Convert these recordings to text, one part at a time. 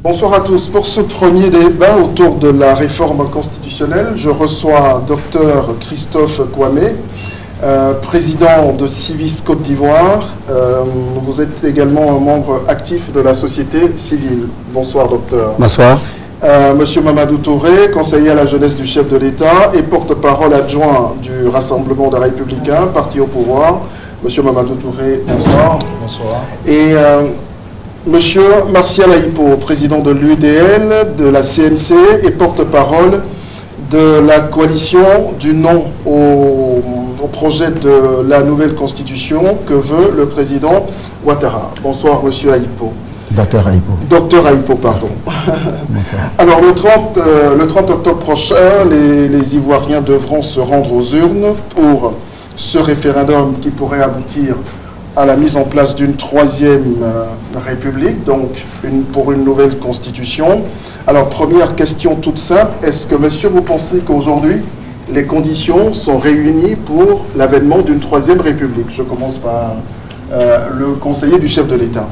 Bonsoir à tous. Pour ce premier débat autour de la réforme constitutionnelle, je reçois Dr Christophe Kwame, président de Civis Côte d'Ivoire. Vous êtes également un membre actif de la société civile. Bonsoir, docteur. Bonsoir. Monsieur Mamadou Touré, conseiller à la jeunesse du chef de l'État et porte-parole adjoint du Rassemblement des Républicains, parti au pouvoir. Monsieur Mamadou Touré, bonsoir. Bonsoir. Et monsieur Martial Aïpo, président de l'UDL, de la CNC et porte-parole de la coalition du non au projet de la nouvelle constitution que veut le président Ouattara. Bonsoir, monsieur Aïpo. Docteur Aïpo. Docteur Aïpo, pardon. Alors, le 30 octobre prochain, les Ivoiriens devront se rendre aux urnes pour ce référendum qui pourrait aboutir à la mise en place d'une troisième république, donc pour une nouvelle constitution. Alors, première question toute simple, est-ce que, monsieur, vous pensez qu'aujourd'hui, les conditions sont réunies pour l'avènement d'une troisième république? Je commence par le conseiller du chef de l'État.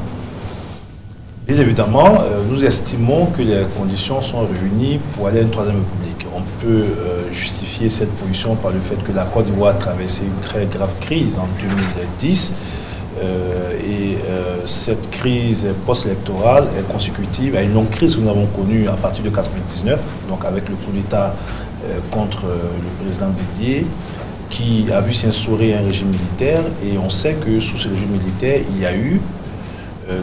Bien évidemment, nous estimons que les conditions sont réunies pour aller à une troisième république. On peut justifier cette position par le fait que la Côte d'Ivoire a traversé une très grave crise en 2010 et cette crise post-électorale est consécutive à une longue crise que nous avons connue à partir de 1999, donc avec le coup d'État contre le président Bédié, qui a vu s'instaurer un régime militaire, et on sait que sous ce régime militaire, il y a eu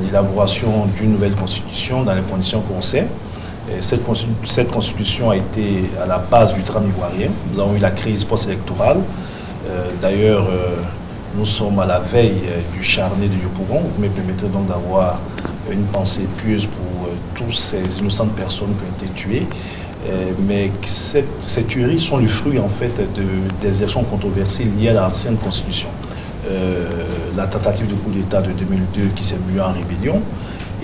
l'élaboration d'une nouvelle constitution dans les conditions qu'on sait. Cette constitution a été à la base du drame ivoirien. Nous avons eu la crise post-électorale. D'ailleurs, nous sommes à la veille du charnier de Yopougon. Vous me permettrez donc d'avoir une pensée pieuse pour toutes ces innocentes personnes qui ont été tuées. Mais ces tueries sont le fruit en fait des élections controversées liées à l'ancienne constitution. La tentative de coup d'État de 2002 qui s'est muée en rébellion,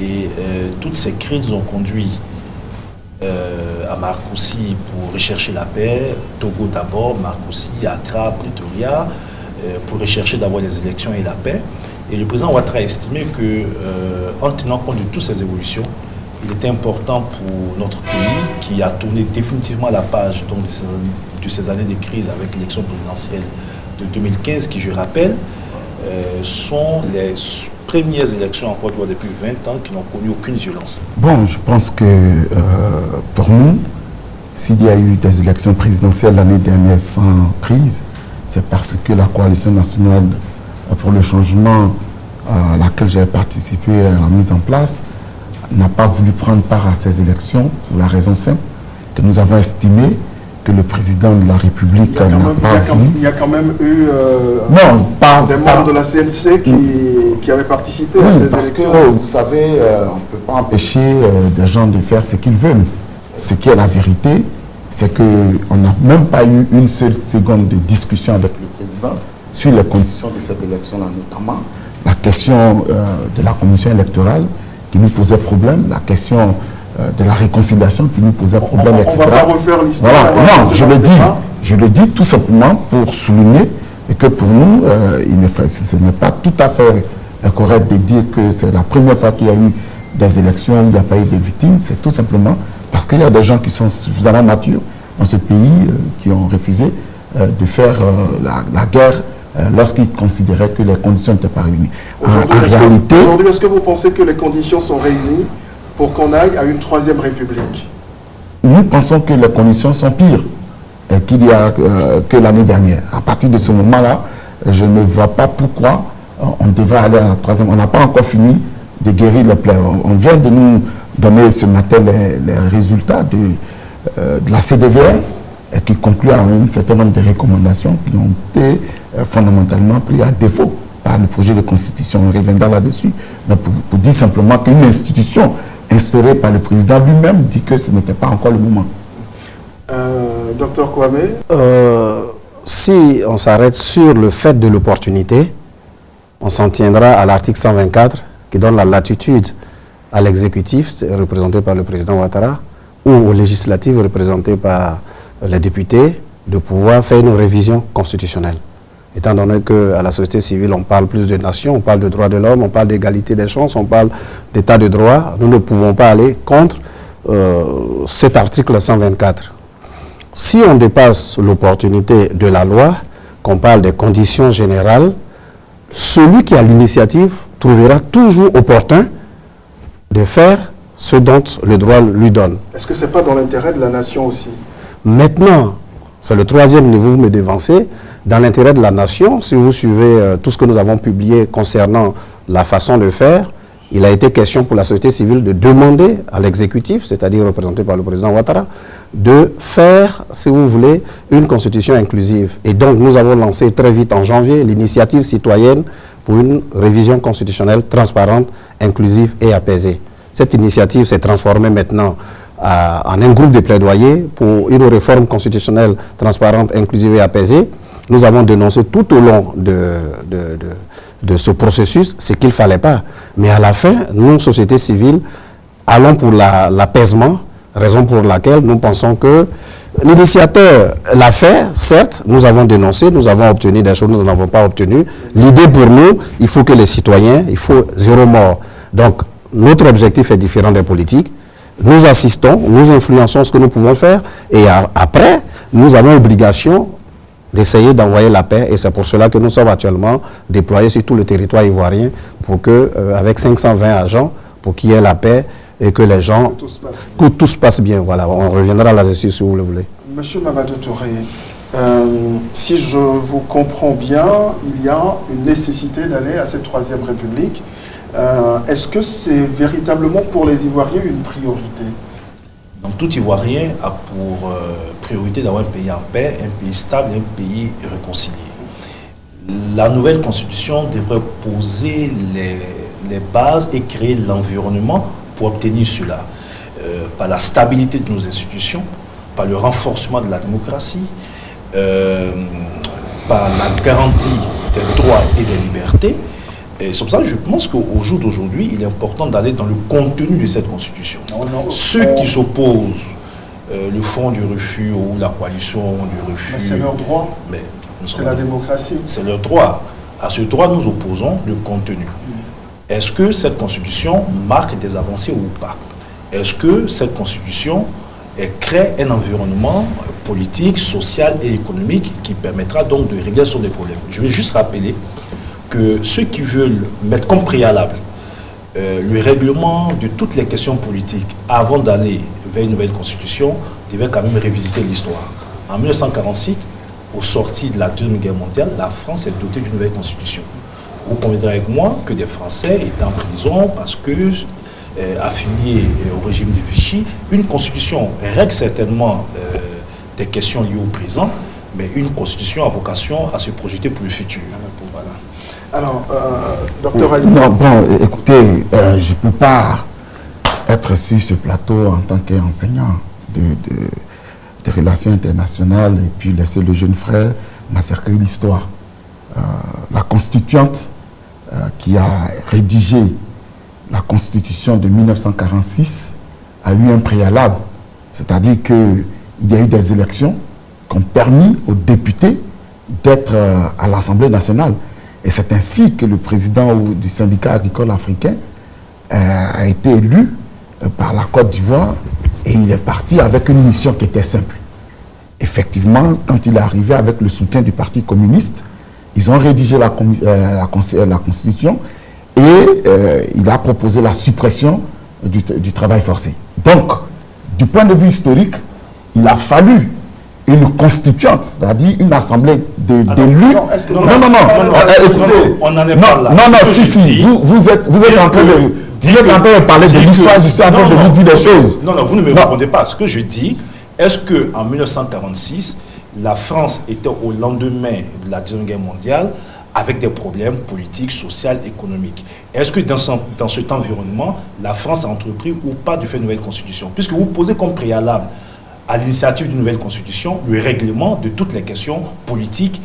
et toutes ces crises ont conduit à Marcoussis pour rechercher la paix, Togo d'abord, Marcoussis, Accra, Pretoria, pour rechercher d'abord les élections et la paix. Et le président Ouattara a estimé qu'en tenant compte de toutes ces évolutions, il était important pour notre pays, qui a tourné définitivement la page donc, de ces années de crise avec l'élection présidentielle de 2015, qui, je rappelle, sont les premières élections en Côte d'Ivoire depuis 20 ans qui n'ont connu aucune violence. Bon, je pense que pour nous, s'il y a eu des élections présidentielles l'année dernière sans crise, c'est parce que la coalition nationale pour le changement à laquelle j'ai participé à la mise en place n'a pas voulu prendre part à ces élections pour la raison simple que nous avons estimé que le président de la République n'a pas voulu. Il y a quand même eu des membres de la CNC qui avaient participé à ces élections. Parce que, vous savez, on ne peut pas empêcher des gens de faire ce qu'ils veulent. Ce qui est la vérité, c'est qu'on n'a même pas eu une seule seconde de discussion avec le président sur les conditions de cette élection-là, notamment la question de la commission électorale qui nous posait problème, la question de la réconciliation qui nous posait problème, etc. On ne va pas refaire l'histoire. Voilà. Non, je le dis tout simplement pour souligner que pour nous, ce n'est pas tout à fait correct de dire que c'est la première fois qu'il y a eu des élections où il n'y a pas eu de victimes. C'est tout simplement parce qu'il y a des gens qui sont suffisamment matures dans ce pays qui ont refusé de faire la guerre lorsqu'ils considéraient que les conditions n'étaient pas réunies. Aujourd'hui, est-ce que vous pensez que les conditions sont réunies pour qu'on aille à une troisième république? Nous pensons que les conditions sont pires qu'il y a que l'année dernière. À partir de ce moment-là, je ne vois pas pourquoi on devrait aller à la troisième. On n'a pas encore fini de guérir le plaies. On vient de nous donner ce matin les résultats de la CDVR qui conclut à un certain nombre de recommandations qui ont été fondamentalement pris à défaut par le projet de constitution. On reviendra là-dessus. Mais pour dire simplement qu'une institution instaurée par le président lui-même dit que ce n'était pas encore le moment. Docteur Kwame, si on s'arrête sur le fait de l'opportunité, on s'en tiendra à l'article 124 qui donne la latitude à l'exécutif, représenté par le président Ouattara, ou au législatif, représenté par les députés, de pouvoir faire une révision constitutionnelle. étant donné qu'à la société civile, on parle plus de nation, on parle de droits de l'homme, on parle d'égalité des chances, on parle d'état de droit. Nous ne pouvons pas aller contre cet article 124. Si on dépasse l'opportunité de la loi, qu'on parle des conditions générales, celui qui a l'initiative trouvera toujours opportun de faire ce dont le droit lui donne. Est-ce que ce n'est pas dans l'intérêt de la nation aussi? Maintenant, c'est le troisième niveau, vous me devancez. Dans l'intérêt de la nation, si vous suivez tout ce que nous avons publié concernant la façon de faire, il a été question pour la société civile de demander à l'exécutif, c'est-à-dire représenté par le président Ouattara, de faire, si vous voulez, une constitution inclusive. Et donc, nous avons lancé très vite en janvier l'initiative citoyenne pour une révision constitutionnelle transparente, inclusive et apaisée. Cette initiative s'est transformée maintenant en un groupe de plaidoyer pour une réforme constitutionnelle transparente, inclusive et apaisée. Nous avons dénoncé tout au long de ce processus ce qu'il ne fallait pas. Mais à la fin, nous, société civile, allons pour l'apaisement, raison pour laquelle nous pensons que l'initiateur l'a fait, certes, nous avons dénoncé, nous avons obtenu des choses, nous n'en avons pas obtenu. L'idée pour nous, il faut que les citoyens, il faut zéro mort. Donc, notre objectif est différent des politiques. Nous assistons, nous influençons ce que nous pouvons faire et après, nous avons obligation d'essayer d'envoyer la paix et c'est pour cela que nous sommes actuellement déployés sur tout le territoire ivoirien pour que, avec 520 agents, pour qu'il y ait la paix et que les gens, que tout se passe bien. Voilà, on reviendra là-dessus si vous le voulez. Monsieur Mamadou Touré, si je vous comprends bien, il y a une nécessité d'aller à cette troisième République. Est-ce que c'est véritablement pour les Ivoiriens une priorité? Donc tout Ivoirien a pour priorité d'avoir un pays en paix, un pays stable, un pays réconcilié. La nouvelle constitution devrait poser les bases et créer l'environnement pour obtenir cela. Par la stabilité de nos institutions, par le renforcement de la démocratie, par la garantie des droits et des libertés. Et c'est pour ça que je pense qu'au jour d'aujourd'hui, il est important d'aller dans le contenu de cette constitution. Ceux qui s'opposent, le Front du refus ou la coalition du refus... Mais c'est leur droit, c'est la démocratie. C'est leur droit. À ce droit, nous opposons le contenu. Est-ce que cette constitution marque des avancées ou pas? Est-ce que cette constitution crée un environnement politique, social et économique qui permettra donc de régler sur des problèmes? Je vais juste rappeler que ceux qui veulent mettre comme préalable le règlement de toutes les questions politiques avant d'aller vers une nouvelle constitution devaient quand même révisiter l'histoire. En 1946, au sorti de la Deuxième Guerre mondiale, la France est dotée d'une nouvelle constitution. Vous conviendrez avec moi que des Français étaient en prison parce que, affiliés au régime de Vichy, une constitution règle certainement des questions liées au présent, mais une constitution a vocation à se projeter pour le futur. Voilà. Alors, docteur Ali. Non, bon, écoutez, je ne peux pas être sur ce plateau en tant qu'enseignant de relations internationales et puis laisser le jeune frère massacrer l'histoire. La constituante qui a rédigé la constitution de 1946 a eu un préalable, c'est-à-dire qu'il y a eu des élections qui ont permis aux députés d'être à l'Assemblée nationale. Et c'est ainsi que le président du syndicat agricole africain a été élu par la Côte d'Ivoire et il est parti avec une mission qui était simple. Effectivement, quand il est arrivé avec le soutien du Parti communiste, ils ont rédigé la Constitution et il a proposé la suppression du travail forcé. Donc, du point de vue historique, il a fallu une constituante, c'est-à-dire une assemblée d'élus. Non, écoutez, on n'en est pas là. Vous êtes en train de parler de l'histoire, je suis en train de vous dire des choses. Non, vous ne me répondez pas. Ce que je dis, est-ce qu'en 1946, la France était au lendemain de la Deuxième Guerre mondiale avec des problèmes politiques, sociaux, économiques? Est-ce que dans cet environnement, la France a entrepris ou pas de faire une nouvelle constitution? Puisque vous posez comme préalable à l'initiative d'une nouvelle constitution, le règlement de toutes les questions politiques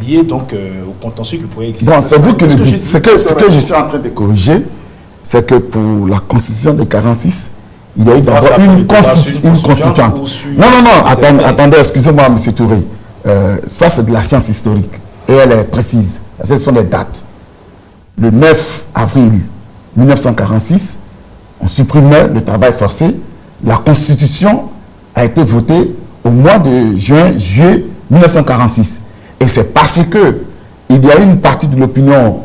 liées donc au contentieux qui pourrait exister. Bon, c'est vous qui le dites. Ce que je suis en train de corriger, c'est que pour la constitution de 1946, il y a eu d'abord une constituante. Non, attendez, excusez-moi, M. Touré. Ça, c'est de la science historique. et elle est précise. Ce sont les dates. Le 9 avril 1946, on supprimait le travail forcé. La Constitution a été votée au mois de juillet 1946. Et c'est parce que il y a une partie de l'opinion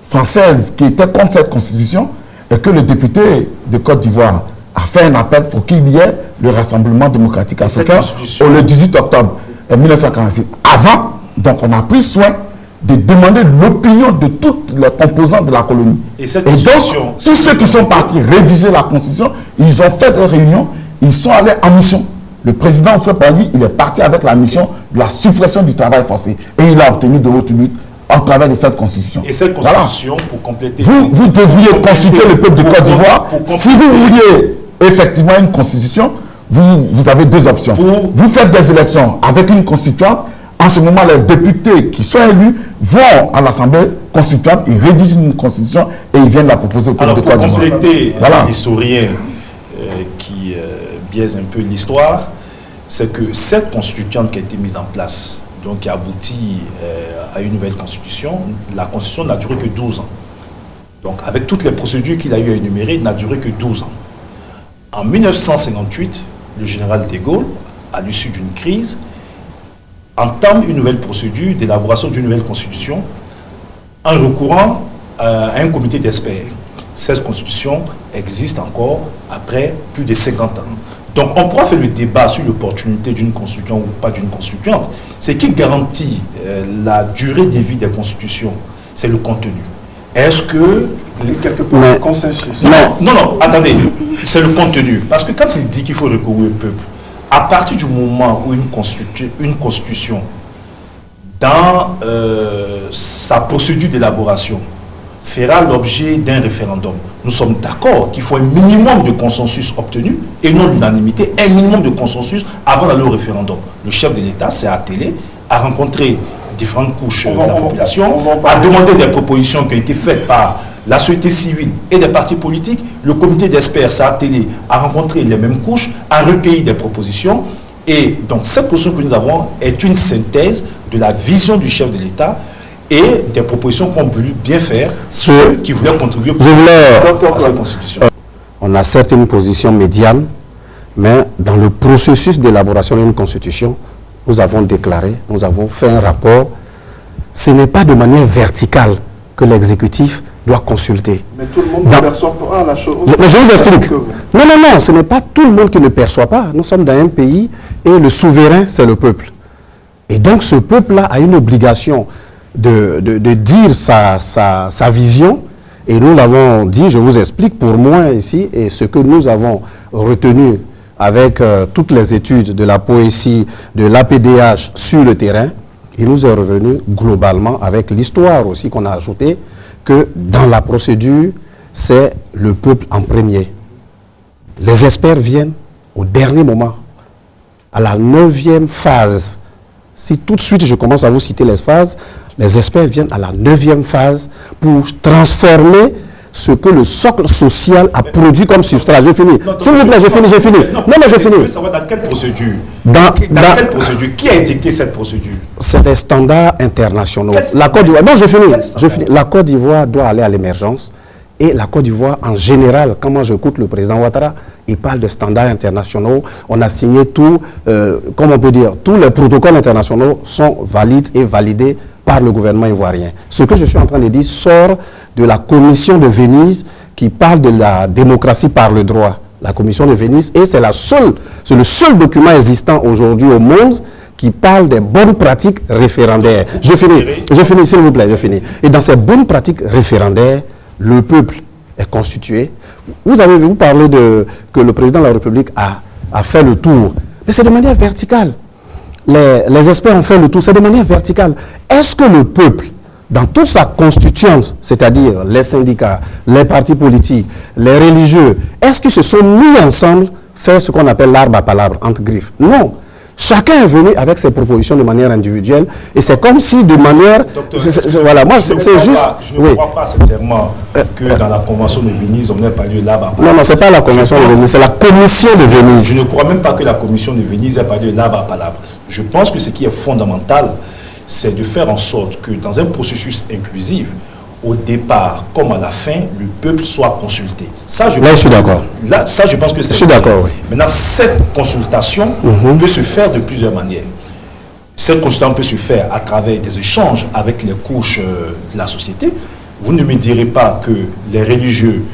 française qui était contre cette Constitution et que le député de Côte d'Ivoire a fait un appel pour qu'il y ait le Rassemblement démocratique africain le 18 octobre 1946. Avant, donc on a pris soin de demander l'opinion de toutes les composantes de la colonie. Et donc, tous ceux qui sont partis rédiger la Constitution, ils ont fait des réunions, ils sont allés en mission. Le président Houphouët-Boigny, il est parti avec la mission de la suppression du travail forcé. Et il a obtenu de haute lutte en travers de cette Constitution. Et cette Constitution, pour compléter... Vous devriez consulter le peuple de Côte d'Ivoire. Si vous vouliez effectivement une Constitution, vous avez deux options. Vous faites des élections avec une constituante. En ce moment, les députés qui sont élus vont à l'Assemblée constituante, ils rédigent une constitution et ils viennent la proposer au peuple de Côte d'Ivoire. Pour compléter l'historien qui biaise un peu l'histoire, c'est que cette constituante qui a été mise en place, donc qui aboutit à une nouvelle constitution, la constitution n'a duré que 12 ans. Donc avec toutes les procédures qu'il a eu à énumérer, il n'a duré que 12 ans. En 1958, le général de Gaulle, à l'issue d'une crise, entame une nouvelle procédure d'élaboration d'une nouvelle constitution en recourant à un comité d'experts. Cette constitution existe encore après plus de 50 ans. Donc on pourra faire le débat sur l'opportunité d'une constitution ou pas d'une constituante. Ce qui garantit la durée de vie des constitutions, c'est le contenu. Est-ce que... quelque part de consensus. Non, attendez. C'est le contenu. Parce que quand il dit qu'il faut recourir au peuple, à partir du moment où une constitution, dans sa procédure d'élaboration, fera l'objet d'un référendum, nous sommes d'accord qu'il faut un minimum de consensus obtenu, et non l'unanimité, un minimum de consensus avant d'aller au référendum. Le chef de l'État s'est attelé à rencontrer différentes couches de la population, à demander des propositions qui ont été faites par la société civile et des partis politiques. Le comité d'experts s'est attelé à rencontrer les mêmes couches, à recueillir des propositions. Et donc cette constitution que nous avons est une synthèse de la vision du chef de l'État et des propositions qu'ont voulu bien faire ceux qui voulaient contribuer à cette constitution. On a certes une position médiane, mais dans le processus d'élaboration d'une constitution, nous avons déclaré, nous avons fait un rapport. Ce n'est pas de manière verticale que l'exécutif doit consulter. Mais tout le monde ne perçoit pas la chose. Mais je vous explique. Non, ce n'est pas tout le monde qui ne perçoit pas. Nous sommes dans un pays et le souverain, c'est le peuple. Et donc ce peuple-là a une obligation de dire sa vision. Et nous l'avons dit, je vous explique pour moi ici, et ce que nous avons retenu avec toutes les études de la poésie, de l'APDH sur le terrain, il nous est revenu globalement avec l'histoire aussi qu'on a ajouté, que dans la procédure, c'est le peuple en premier. Les experts viennent au dernier moment, à la 9e phase. Si tout de suite je commence à vous citer les phases, les experts viennent à la 9e phase pour transformer ce que le socle social a produit comme substrat. Je finis. S'il vous plaît, je finis. Non, mais je finis. Dans quelle procédure? Dans quelle procédure? Qui a édicté cette procédure? C'est des standards internationaux. La Côte d'Ivoire. Non, je finis. La Côte d'Ivoire doit aller à l'émergence. Et la Côte d'Ivoire, en général, quand moi j'écoute le président Ouattara, il parle de standards internationaux. On a signé tout, comment on peut dire, tous les protocoles internationaux sont valides et validés par le gouvernement ivoirien. Ce que je suis en train de dire sort de la commission de Venise qui parle de la démocratie par le droit. La commission de Venise, et c'est le seul document existant aujourd'hui au monde qui parle des bonnes pratiques référendaires. Je finis, s'il vous plaît, je finis. Et dans ces bonnes pratiques référendaires, le peuple est constitué. Vous avez vu parler que le président de la République a fait le tour. Mais c'est de manière verticale. Les experts ont fait le tour, c'est de manière verticale. Est-ce que le peuple, dans toute sa constituante, c'est-à-dire les syndicats, les partis politiques, les religieux, est-ce qu'ils se sont mis ensemble faire ce qu'on appelle l'arbre à palabre, entre griffes? Non. Chacun est venu avec ses propositions de manière individuelle et c'est comme si de manière... voilà, moi c'est juste... Je ne crois pas sincèrement que dans la convention de Venise, on n'ait pas lieu l'arbre à palabre. Non, ce n'est pas la convention de Venise, c'est la commission de Venise. Je ne crois même pas que la commission de Venise ait pas lieu l'arbre à palabre. Je pense que ce qui est fondamental, c'est de faire en sorte que dans un processus inclusif, au départ comme à la fin, le peuple soit consulté. Ça, je suis d'accord. Là, ça, je pense que c'est... Je suis d'accord, oui. Maintenant, cette consultation peut se faire de plusieurs manières. Cette consultation peut se faire à travers des échanges avec les couches de la société. Vous ne me direz pas que les religieux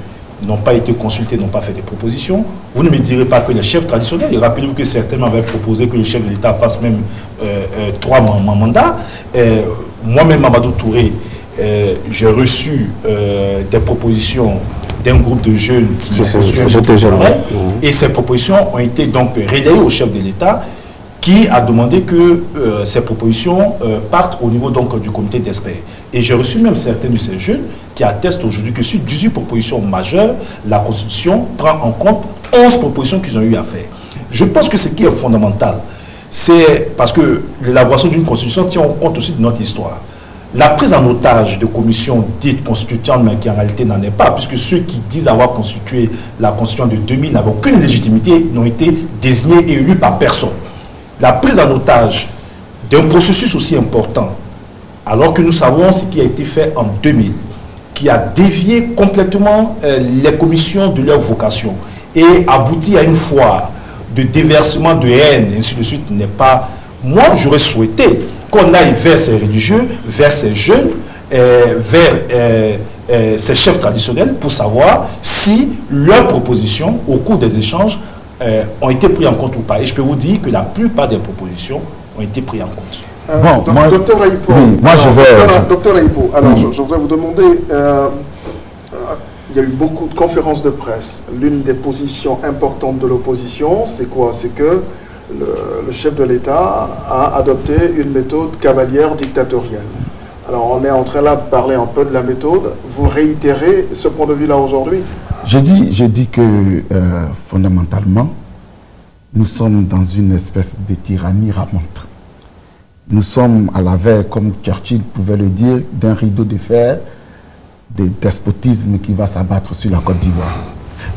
n'ont pas été consultés, n'ont pas fait des propositions. Vous ne me direz pas que les chefs traditionnels, et rappelez-vous que certains m'avaient proposé que le chef de l'État fasse même 3 mandats. Moi-même, Mamadou Touré, j'ai reçu des propositions d'un groupe de jeunes qui et ces propositions ont été donc relayées au chef de l'État qui a demandé que ces propositions partent au niveau donc du comité d'experts. Et j'ai reçu même certains de ces jeunes qui attestent aujourd'hui que sur 18 propositions majeures, la Constitution prend en compte 11 propositions qu'ils ont eu à faire. Je pense que ce qui est fondamental, c'est parce que l'élaboration d'une Constitution tient compte aussi de notre histoire. La prise en otage de commissions dites constituantes, mais qui en réalité n'en est pas, puisque ceux qui disent avoir constitué la Constitution de 2000 n'avaient aucune légitimité, n'ont été désignés et élus par personne. La prise en otage d'un processus aussi important, alors que nous savons ce qui a été fait en 2000, qui a dévié complètement les commissions de leur vocation et abouti à une foire de déversement de haine, et ainsi de suite, n'est pas... Moi, j'aurais souhaité qu'on aille vers ces religieux, vers ces jeunes, vers ces chefs traditionnels pour savoir si leurs propositions, au cours des échanges, ont été prises en compte ou pas. Et je peux vous dire que la plupart des propositions ont été prises en compte. Docteur Aïpo, Docteur Aïpo, alors je voudrais vous demander, il y a eu beaucoup de conférences de presse. L'une des positions importantes de l'opposition, c'est quoi? C'est que le chef de l'État a adopté une méthode cavalière dictatoriale. Alors on est en train là de parler un peu de la méthode. Vous réitérez ce point de vue-là aujourd'hui? Je dis que fondamentalement, nous sommes dans une espèce de tyrannie ramante. Nous sommes à la veille, comme Churchill pouvait le dire, d'un rideau de fer, de despotisme qui va s'abattre sur la Côte d'Ivoire.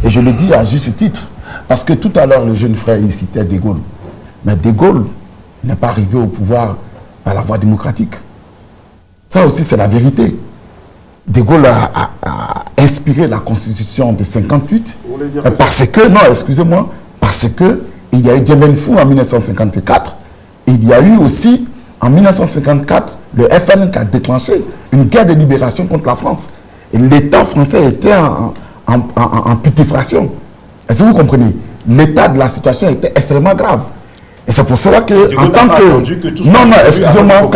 Et je le dis à juste titre, parce que tout à l'heure, le jeune frère, il citait De Gaulle. Mais De Gaulle n'est pas arrivé au pouvoir par la voie démocratique. Ça aussi, c'est la vérité. De Gaulle a inspiré la Constitution de 58 parce que, non, excusez-moi, parce que il y a eu Dien Bien Phu en 1954. Il y a eu aussi, en 1954, le FN qui a déclenché une guerre de libération contre la France. Et l'État français était en putréfaction. Est-ce que vous comprenez? L'état de la situation était extrêmement grave. Et c'est pour cela que, en tant que... Non, excusez-moi,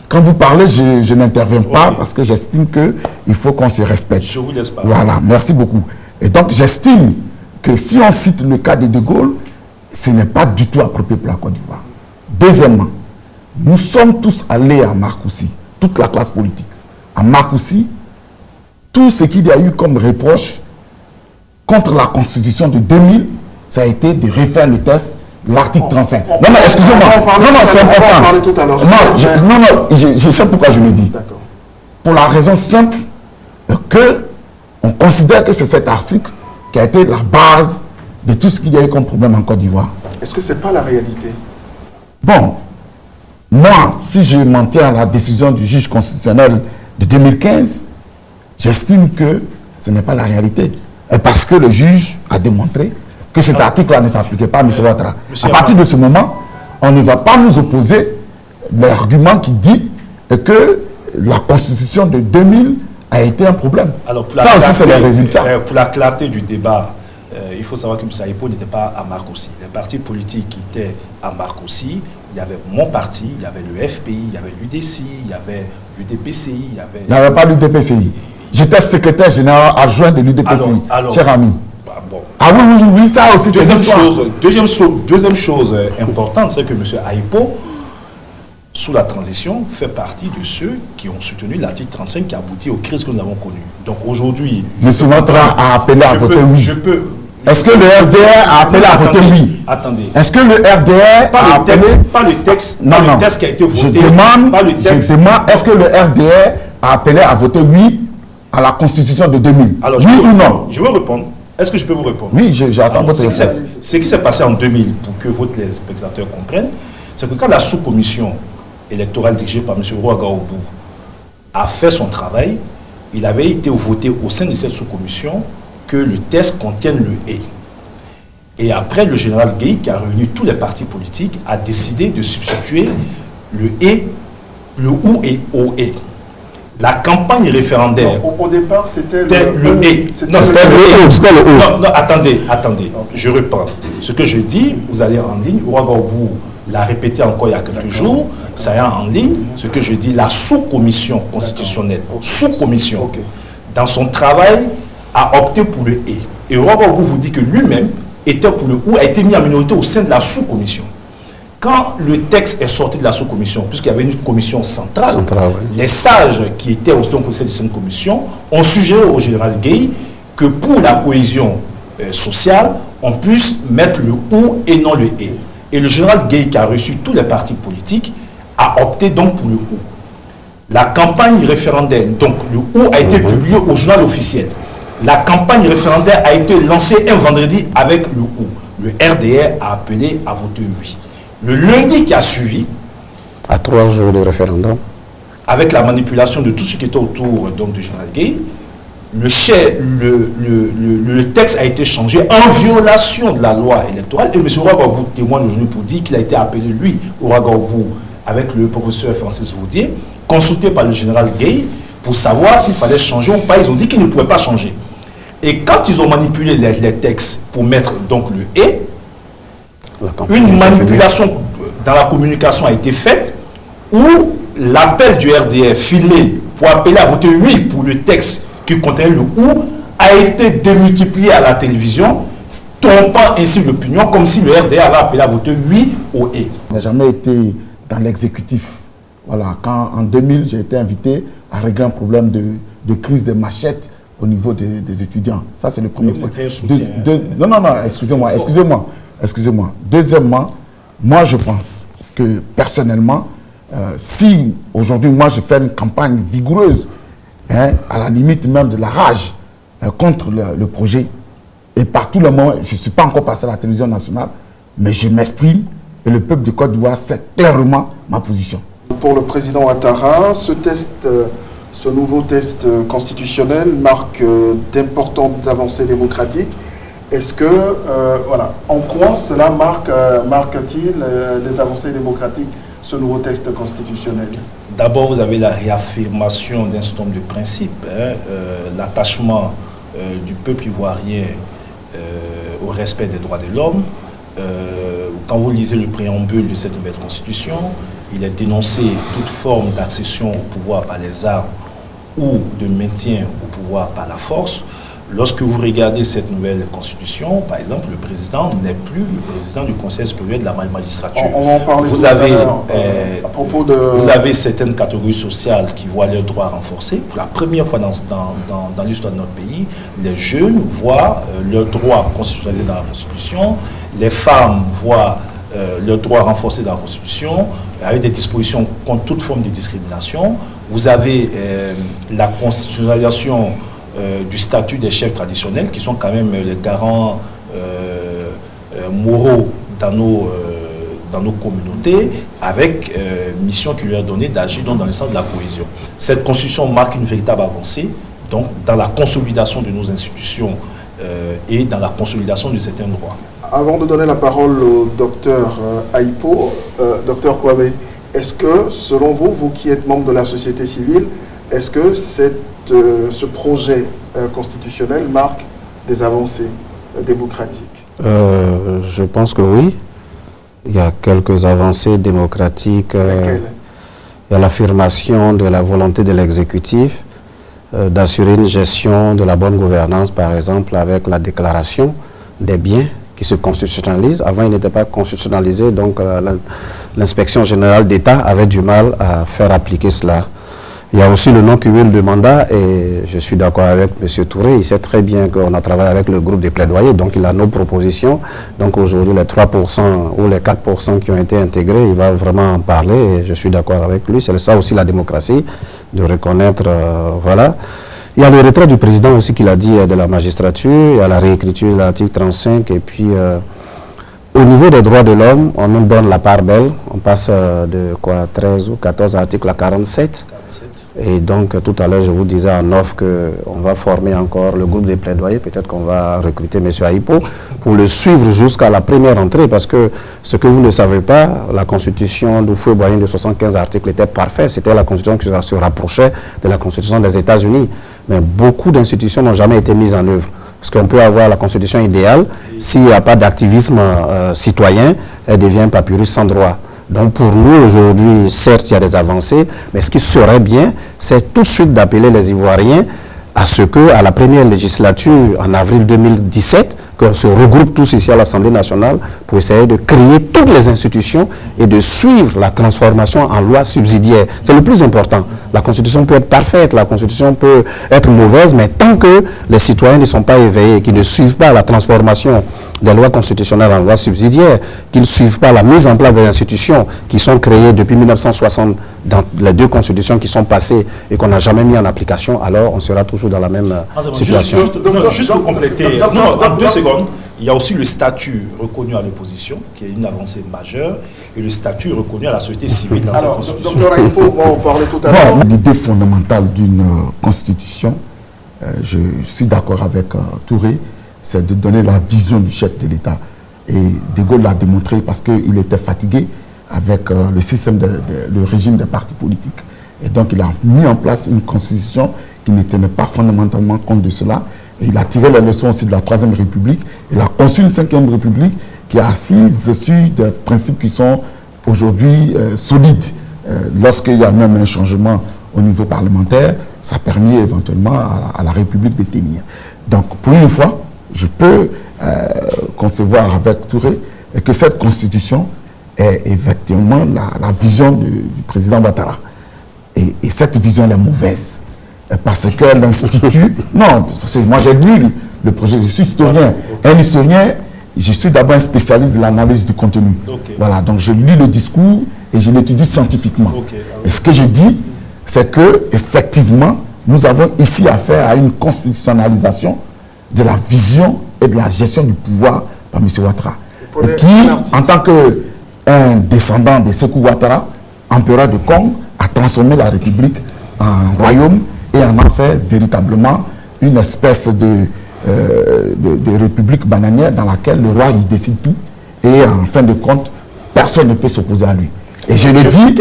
quand vous parlez, je n'interviens pas parce que j'estime qu'il faut qu'on se respecte. Je vous laisse pas. Voilà, merci beaucoup. Et donc, j'estime que si on cite le cas de De Gaulle, ce n'est pas du tout approprié pour la Côte d'Ivoire. Deuxièmement, nous sommes tous allés à Marcoussis, toute la classe politique. À Marcoussis, tout ce qu'il y a eu comme reproche contre la Constitution de 2000, ça a été de refaire le test, l'article 35. Non, mais excusez-moi. Non, c'est important. Non, je sais pourquoi je le dis. Pour la raison simple que on considère que c'est cet article qui a été la base de tout ce qu'il y a eu comme problème en Côte d'Ivoire. Est-ce que ce n'est pas la réalité? Bon, moi, si je m'en tiens à la décision du juge constitutionnel de 2015, j'estime que ce n'est pas la réalité. Parce que le juge a démontré que cet article-là ne s'appliquait pas à M. Ouattara. À partir de ce moment, on ne va pas nous opposer l'argument qui dit que la Constitution de 2000 a été un problème. Alors, ça aussi, c'est le résultat. Pour la clarté du débat, il faut savoir que M. Aïpo n'était pas à Marcoussis. Les partis politiques qui étaient à Marcoussis, il y avait mon parti, il y avait le FPI, il y avait l'UDC, il y avait l'UDPCI, il y avait... Il n'y avait pas l'UDPCI. J'étais secrétaire général adjoint de l'UDPCI, cher ami. Bon. Ah oui, ça aussi, c'est deuxième chose importante, c'est que M. Aïpo, sous la transition, fait partie de ceux qui ont soutenu l'article 35 qui a abouti aux crises que nous avons connues. Donc aujourd'hui... M. Ouattara a appelé à voter oui. Est-ce que le RDR a appelé à voter oui? Attendez. Est-ce que le RDR a appelé... Pas le texte qui a été voté. Je demande, est-ce que le RDR a appelé à voter oui à la Constitution de 2000? Alors, oui ou non? Je vais répondre. Est-ce que je peux vous répondre? Oui, j'attends votre réponse. Ce qui s'est passé en 2000, pour que votre spectateurs comprennent, c'est que quand la sous-commission électoral dirigé par M. Ouagaougou a fait son travail, il avait été voté au sein de cette sous-commission que le texte contienne le « et ». Et après, le général Gueye, qui a réuni tous les partis politiques, a décidé de substituer le « et », le « ou » et « au » et. La campagne référendaire... Non, au départ, c'était le « et ». Non, c'était le « non, non, attendez. Je reprends. Ce que je dis, vous allez en ligne, Ouagaougou l'a répété encore il y a quelques jours, ça est en ligne, ce que je dis, la sous-commission constitutionnelle, sous-commission, dans son travail, a opté pour le « et ». Et Ouagaougou vous dit que lui-même était pour le « ou », a été mis en minorité au sein de la sous-commission. Quand le texte est sorti de la sous-commission, puisqu'il y avait une commission centrale, les sages qui étaient au sein de cette commission ont suggéré au général Gueye que pour la cohésion sociale, on puisse mettre le « ou » et non le « et ». Et le général Gueye, qui a reçu tous les partis politiques, a opté donc pour le « ou ». La campagne référendaire, donc le « ou » a été publié au journal officiel. La campagne référendaire a été lancée un vendredi avec le « ou ». Le RDR a appelé à voter oui. Le lundi qui a suivi, à 3 jours de référendum, avec la manipulation de tout ce qui était autour donc, du général Gueye, le texte a été changé en violation de la loi électorale. Et M. Ouagaougou témoigne aujourd'hui pour dire qu'il a été appelé, lui, Ouagaougou, avec le professeur Francis Vaudier, consulté par le général Gueye, pour savoir s'il fallait changer ou pas. Ils ont dit qu'ils ne pouvaient pas changer. Et quand ils ont manipulé les textes pour mettre donc le « et », une manipulation dans la communication a été faite où l'appel du RDR filmé pour appeler à voter oui pour le texte qui contenait le « ou » a été démultiplié à la télévision, trompant ainsi l'opinion comme si le RDR avait appelé à voter oui au « et ». Je n'ai jamais été dans l'exécutif. Voilà, quand en 2000, j'ai été invité à régler un problème de crise des machettes au niveau des étudiants. Ça, c'est le premier point. Non, excusez-moi. Deuxièmement, moi, je pense que personnellement, si aujourd'hui, moi, je fais une campagne vigoureuse, à la limite même de la rage contre le projet, et par tout le monde, je ne suis pas encore passé à la télévision nationale, mais je m'exprime et le peuple de Côte d'Ivoire sait clairement ma position. Pour le président Ouattara, ce nouveau test constitutionnel marque d'importantes avancées démocratiques. Est-ce que, en quoi cela marque-t-il des avancées démocratiques, ce nouveau texte constitutionnel? D'abord, vous avez la réaffirmation d'un certain nombre de principes, l'attachement du peuple ivoirien au respect des droits de l'homme. Quand vous lisez le préambule de cette nouvelle constitution, il est dénoncé toute forme d'accession au pouvoir par les armes ou de maintien au pouvoir par la force. Lorsque vous regardez cette nouvelle constitution, par exemple, le président n'est plus le président du Conseil supérieur de la magistrature. On va en parler vous avez certaines catégories sociales qui voient leurs droits renforcés. Pour la première fois dans l'histoire de notre pays, les jeunes voient leurs droits constitutionnalisés dans la Constitution, les femmes voient leurs droits renforcés dans la Constitution, avec des dispositions contre toute forme de discrimination. Vous avez la constitutionnalisation du statut des chefs traditionnels, qui sont quand même les garants moraux dans nos communautés, avec mission qui leur est donnée d'agir dans le sens de la cohésion. Cette constitution marque une véritable avancée donc, dans la consolidation de nos institutions et dans la consolidation de certains droits. Avant de donner la parole au docteur Aipo, docteur Kwame, est-ce que, selon vous, vous qui êtes membre de la société civile, est-ce que ce projet constitutionnel marque des avancées démocratiques? Je pense que oui. Il y a quelques avancées démocratiques. Il y a l'affirmation de la volonté de l'exécutif d'assurer une gestion de la bonne gouvernance, par exemple, avec la déclaration des biens qui se constitutionnalisent. Avant, il n'était pas constitutionnalisé, donc l'inspection générale d'État avait du mal à faire appliquer cela. Il y a aussi le non-cumul de mandat et je suis d'accord avec M. Touré. Il sait très bien qu'on a travaillé avec le groupe des plaidoyers, donc il a nos propositions. Donc aujourd'hui, les 3% ou les 4% qui ont été intégrés, il va vraiment en parler et je suis d'accord avec lui. C'est ça aussi la démocratie, de reconnaître, voilà. Il y a le retrait du président aussi qu'il a dit de la magistrature, il y a la réécriture de l'article 35 et puis Au niveau des droits de l'homme, on nous donne la part belle. On passe de 13 ou 14 articles à 47. Et donc, tout à l'heure, je vous disais en off qu'on va former encore le groupe des plaidoyers. Peut-être qu'on va recruter M. Aïpo pour le suivre jusqu'à la première entrée. Parce que ce que vous ne savez pas, la constitution d'Houphouët-Boigny de 75 articles était parfaite. C'était la constitution qui se rapprochait de la constitution des États-Unis. Mais beaucoup d'institutions n'ont jamais été mises en œuvre. Parce qu'on peut avoir la constitution idéale, s'il n'y a pas d'activisme citoyen, elle devient papyrus sans droit. Donc pour nous aujourd'hui, certes il y a des avancées, mais ce qui serait bien, c'est tout de suite d'appeler les Ivoiriens à ce que, à la première législature, en avril 2017, qu'on se regroupe tous ici à l'Assemblée nationale pour essayer de créer toutes les institutions et de suivre la transformation en loi subsidiaire. C'est le plus important. La Constitution peut être parfaite, la Constitution peut être mauvaise, mais tant que les citoyens ne sont pas éveillés, qu'ils ne suivent pas la transformation des lois constitutionnelles en lois subsidiaires, qu'ils ne suivent pas la mise en place des institutions qui sont créées depuis 1960 dans les deux constitutions qui sont passées et qu'on n'a jamais mis en application, alors on sera toujours dans la même situation. Juste pour compléter, en 2 secondes, il y a aussi le statut reconnu à l'opposition, qui est une avancée majeure, et le statut reconnu à la société civile dans cette constitution. Docteur Aïpo, on parlait tout à l'heure. L'idée fondamentale d'une constitution, je suis d'accord avec Touré, c'est de donner la vision du chef de l'État. Et De Gaulle l'a démontré parce qu'il était fatigué avec le système, le régime des partis politiques. Et donc il a mis en place une constitution qui ne tenait pas fondamentalement compte de cela. Et il a tiré les leçons aussi de la Troisième République. Il a conçu une Cinquième République qui est assise sur des principes qui sont aujourd'hui solides. Lorsqu'il y a même un changement au niveau parlementaire, ça permet éventuellement à la République de tenir. Donc pour une fois, je peux concevoir avec Touré que cette constitution est effectivement la vision du président Ouattara. Et cette vision elle est mauvaise. Parce que l'Institut... Non, parce que moi j'ai lu le projet, je suis historien. Un historien, je suis d'abord un spécialiste de l'analyse du contenu. Voilà, donc je lis le discours et je l'étudie scientifiquement. Et ce que je dis, c'est que effectivement, nous avons ici affaire à une constitutionnalisation de la vision et de la gestion du pouvoir par M. Ouattara. Et qui, en tant qu'un descendant de Sékou Ouattara, empereur de Congo, a transformé la République en royaume et en a fait véritablement une espèce de république bananière dans laquelle le roi il décide tout et en fin de compte, personne ne peut s'opposer à lui. Et je le dis,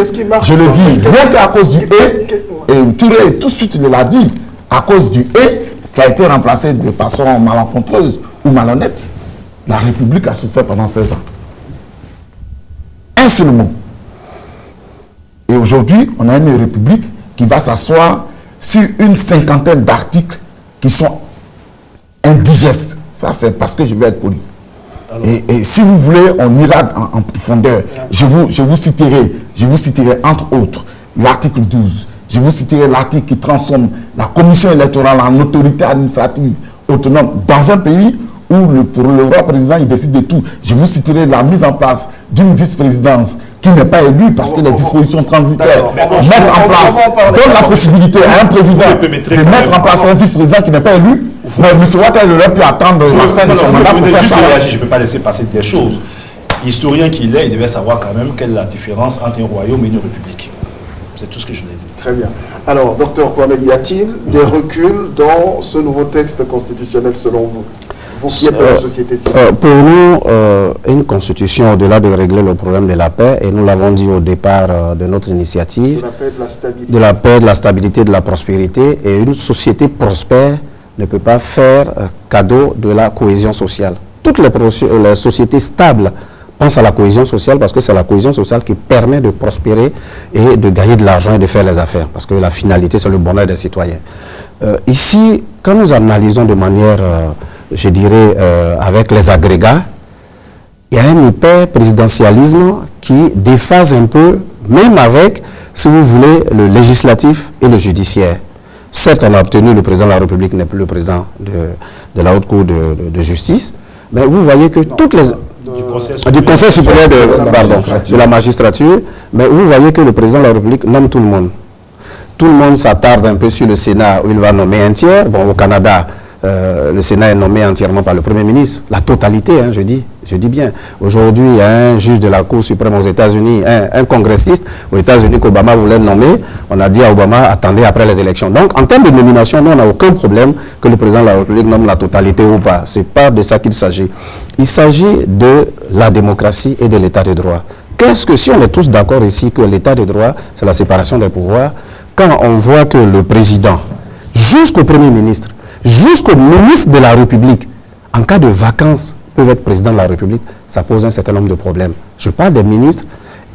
rien qu'à cause du « et Touré tout de suite il l'a dit, à cause du « et » qui a été remplacé de façon malencontreuse ou malhonnête, la République a souffert pendant 16 ans. Un seul mot. Et aujourd'hui, on a une République qui va s'asseoir sur une cinquantaine d'articles qui sont indigestes. Ça, c'est parce que je vais être poli. Et si vous voulez, on ira en profondeur. Je vous citerai entre autres l'article 12. Je vous citerai l'article qui transforme la commission électorale en autorité administrative autonome dans un pays où pour le roi président, il décide de tout. Je vous citerai la mise en place d'une vice-présidence qui n'est pas élue parce que les dispositions transitaires mettent en place, donnent la possibilité à un président de mettre en place un vice-président qui n'est pas élu. Mais M. Ouattara aurait pu attendre la fin de son mandat pour faire ça. Je ne peux pas laisser passer des choses. Historien qu'il est, il devait savoir quand même quelle est la différence entre un royaume et une république. C'est tout ce que je voulais dire. Très bien. Alors, docteur Kwame, y a-t-il des reculs dans ce nouveau texte constitutionnel selon vous? Vous qui êtes pour la société civile. Pour nous, une constitution, au-delà de régler le problème de la paix, et nous l'avons dit au départ de notre initiative, de la paix, de la stabilité. De la paix, de la stabilité, de la prospérité, et une société prospère ne peut pas faire cadeau de la cohésion sociale. Toutes les sociétés stables pensent à la cohésion sociale parce que c'est la cohésion sociale qui permet de prospérer et de gagner de l'argent et de faire les affaires. Parce que la finalité, c'est le bonheur des citoyens. Ici, quand nous analysons de manière, je dirais, avec les agrégats, il y a un hyper-présidentialisme qui déphase un peu, même avec, si vous voulez, le législatif et le judiciaire. Certes, on a obtenu, le président de la République n'est plus le président de la Haute Cour de justice, mais vous voyez que toutes les... Du Conseil supérieur de la magistrature, mais vous voyez que le président de la République nomme tout le monde. Tout le monde s'attarde un peu sur le Sénat où il va nommer un tiers. Bon, au Canada, le Sénat est nommé entièrement par le Premier ministre. La totalité, hein, je dis bien. Aujourd'hui, il y a un juge de la Cour suprême aux États-Unis, un congressiste aux États-Unis qu'Obama voulait nommer. On a dit à Obama, attendez après les élections. Donc, en termes de nomination, nous, on n'a aucun problème que le président de la République nomme la totalité ou pas. Ce n'est pas de ça qu'il s'agit. Il s'agit de la démocratie et de l'état de droit. Qu'est-ce que, si on est tous d'accord ici que l'état de droit, c'est la séparation des pouvoirs, quand on voit que le président, jusqu'au Premier ministre, jusqu'au ministre de la République, en cas de vacances, peuvent être président de la République, ça pose un certain nombre de problèmes. Je parle des ministres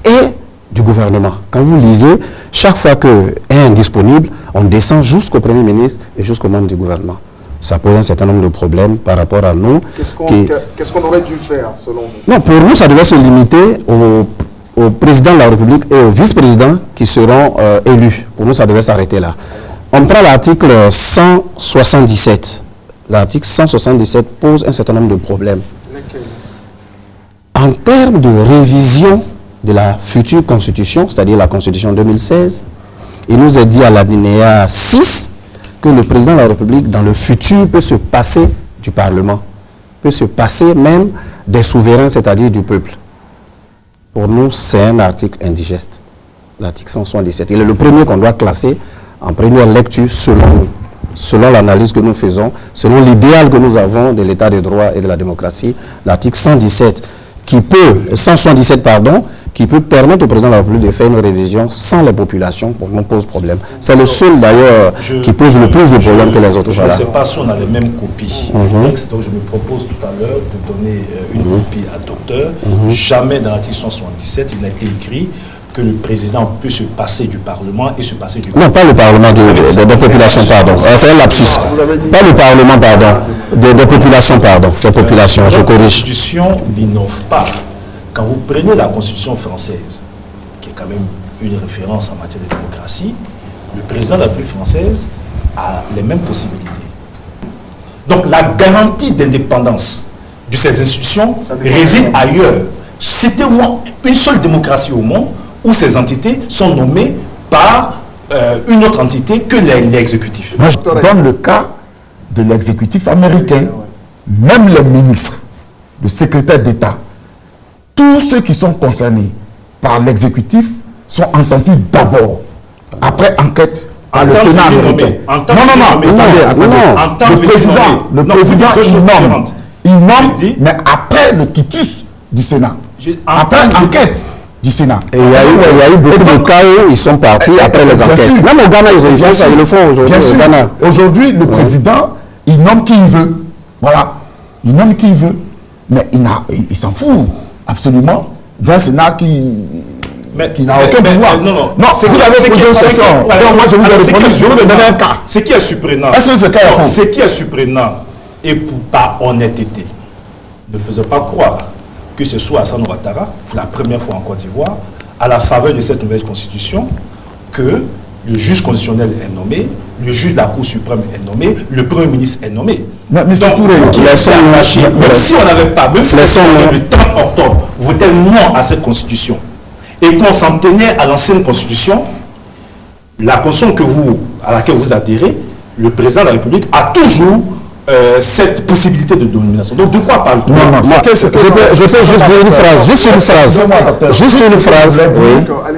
et du gouvernement. Quand vous lisez, chaque fois qu'un est indisponible, on descend jusqu'au Premier ministre et jusqu'au membre du gouvernement. Ça pose un certain nombre de problèmes par rapport à nous. Qu'est-ce qu'on aurait dû faire, selon vous? Non, pour nous, ça devait se limiter au président de la République et au vice-président qui seront élus. Pour nous, ça devait s'arrêter là. On prend l'article 177. L'article 177 pose un certain nombre de problèmes. Lesquels? En termes de révision de la future constitution, c'est-à-dire la constitution 2016, il nous est dit à l'alinéa 6 que le président de la République, dans le futur, peut se passer du Parlement, peut se passer même des souverains, c'est-à-dire du peuple. Pour nous, c'est un article indigeste, l'article 177. Il est le premier qu'on doit classer en première lecture selon l'analyse que nous faisons, selon l'idéal que nous avons de l'état de droit et de la démocratie, l'article 177, qui peut permettre au président de la République de faire une révision sans les populations, pour nous pose problème. C'est le seul d'ailleurs qui pose le plus de problèmes que les autres. Je ne sais pas si on a les mêmes copies du texte, donc je me propose tout à l'heure de donner une copie à docteur. Jamais dans l'article 177, il n'a été écrit que le président peut se passer du Parlement et se passer du... Non, pas le Parlement des populations, pardon. C'est un lapsus. Pas le Parlement, pardon. Des populations, pardon. Des populations, je corrige. La Constitution n'innove pas. Quand vous prenez la Constitution française, qui est quand même une référence en matière de démocratie, le président de la République française a les mêmes possibilités. Donc la garantie d'indépendance de ces institutions réside ailleurs. Citez-moi une seule démocratie au monde où ces entités sont nommées par une autre entité que l'exécutif. Moi, je donne le cas de l'exécutif américain. Même les ministres, le secrétaire d'État, tous ceux qui sont concernés par l'exécutif sont entendus d'abord, après enquête par le Sénat américain. Attendez. Le président, il nomme, mais après le quitus du Sénat, après enquête du Sénat. Et il y a eu beaucoup de cas où ils sont partis après les enquêtes. Même au Ghana, ils le font aujourd'hui. Aujourd'hui, le président, il nomme qui il veut. Voilà. Il nomme qui il veut. Mais il s'en fout absolument d'un Sénat qui n'a aucun pouvoir. Non, c'est vous avez posé une question. Moi, je vous ai répondu. Je vous ai donné un cas. Ce qui est surprenant. Est-ce que ce cas est faux? Ce qui est surprenant, et par honnêteté, ne faisait pas croire que ce soit Alassane Ouattara, pour la première fois en Côte d'Ivoire, à la faveur de cette nouvelle constitution, que le juge constitutionnel est nommé, le juge de la Cour suprême est nommé, le Premier ministre est nommé. Mais surtout, si on n'avait pas, même si le 30 octobre, votait non à cette constitution, et qu'on s'en tenait à l'ancienne constitution, la constitution à laquelle vous adhérez, le président de la République a toujours cette possibilité de nomination. Donc de quoi parle-t-on? Je peux juste dire une phrase. Juste une phrase.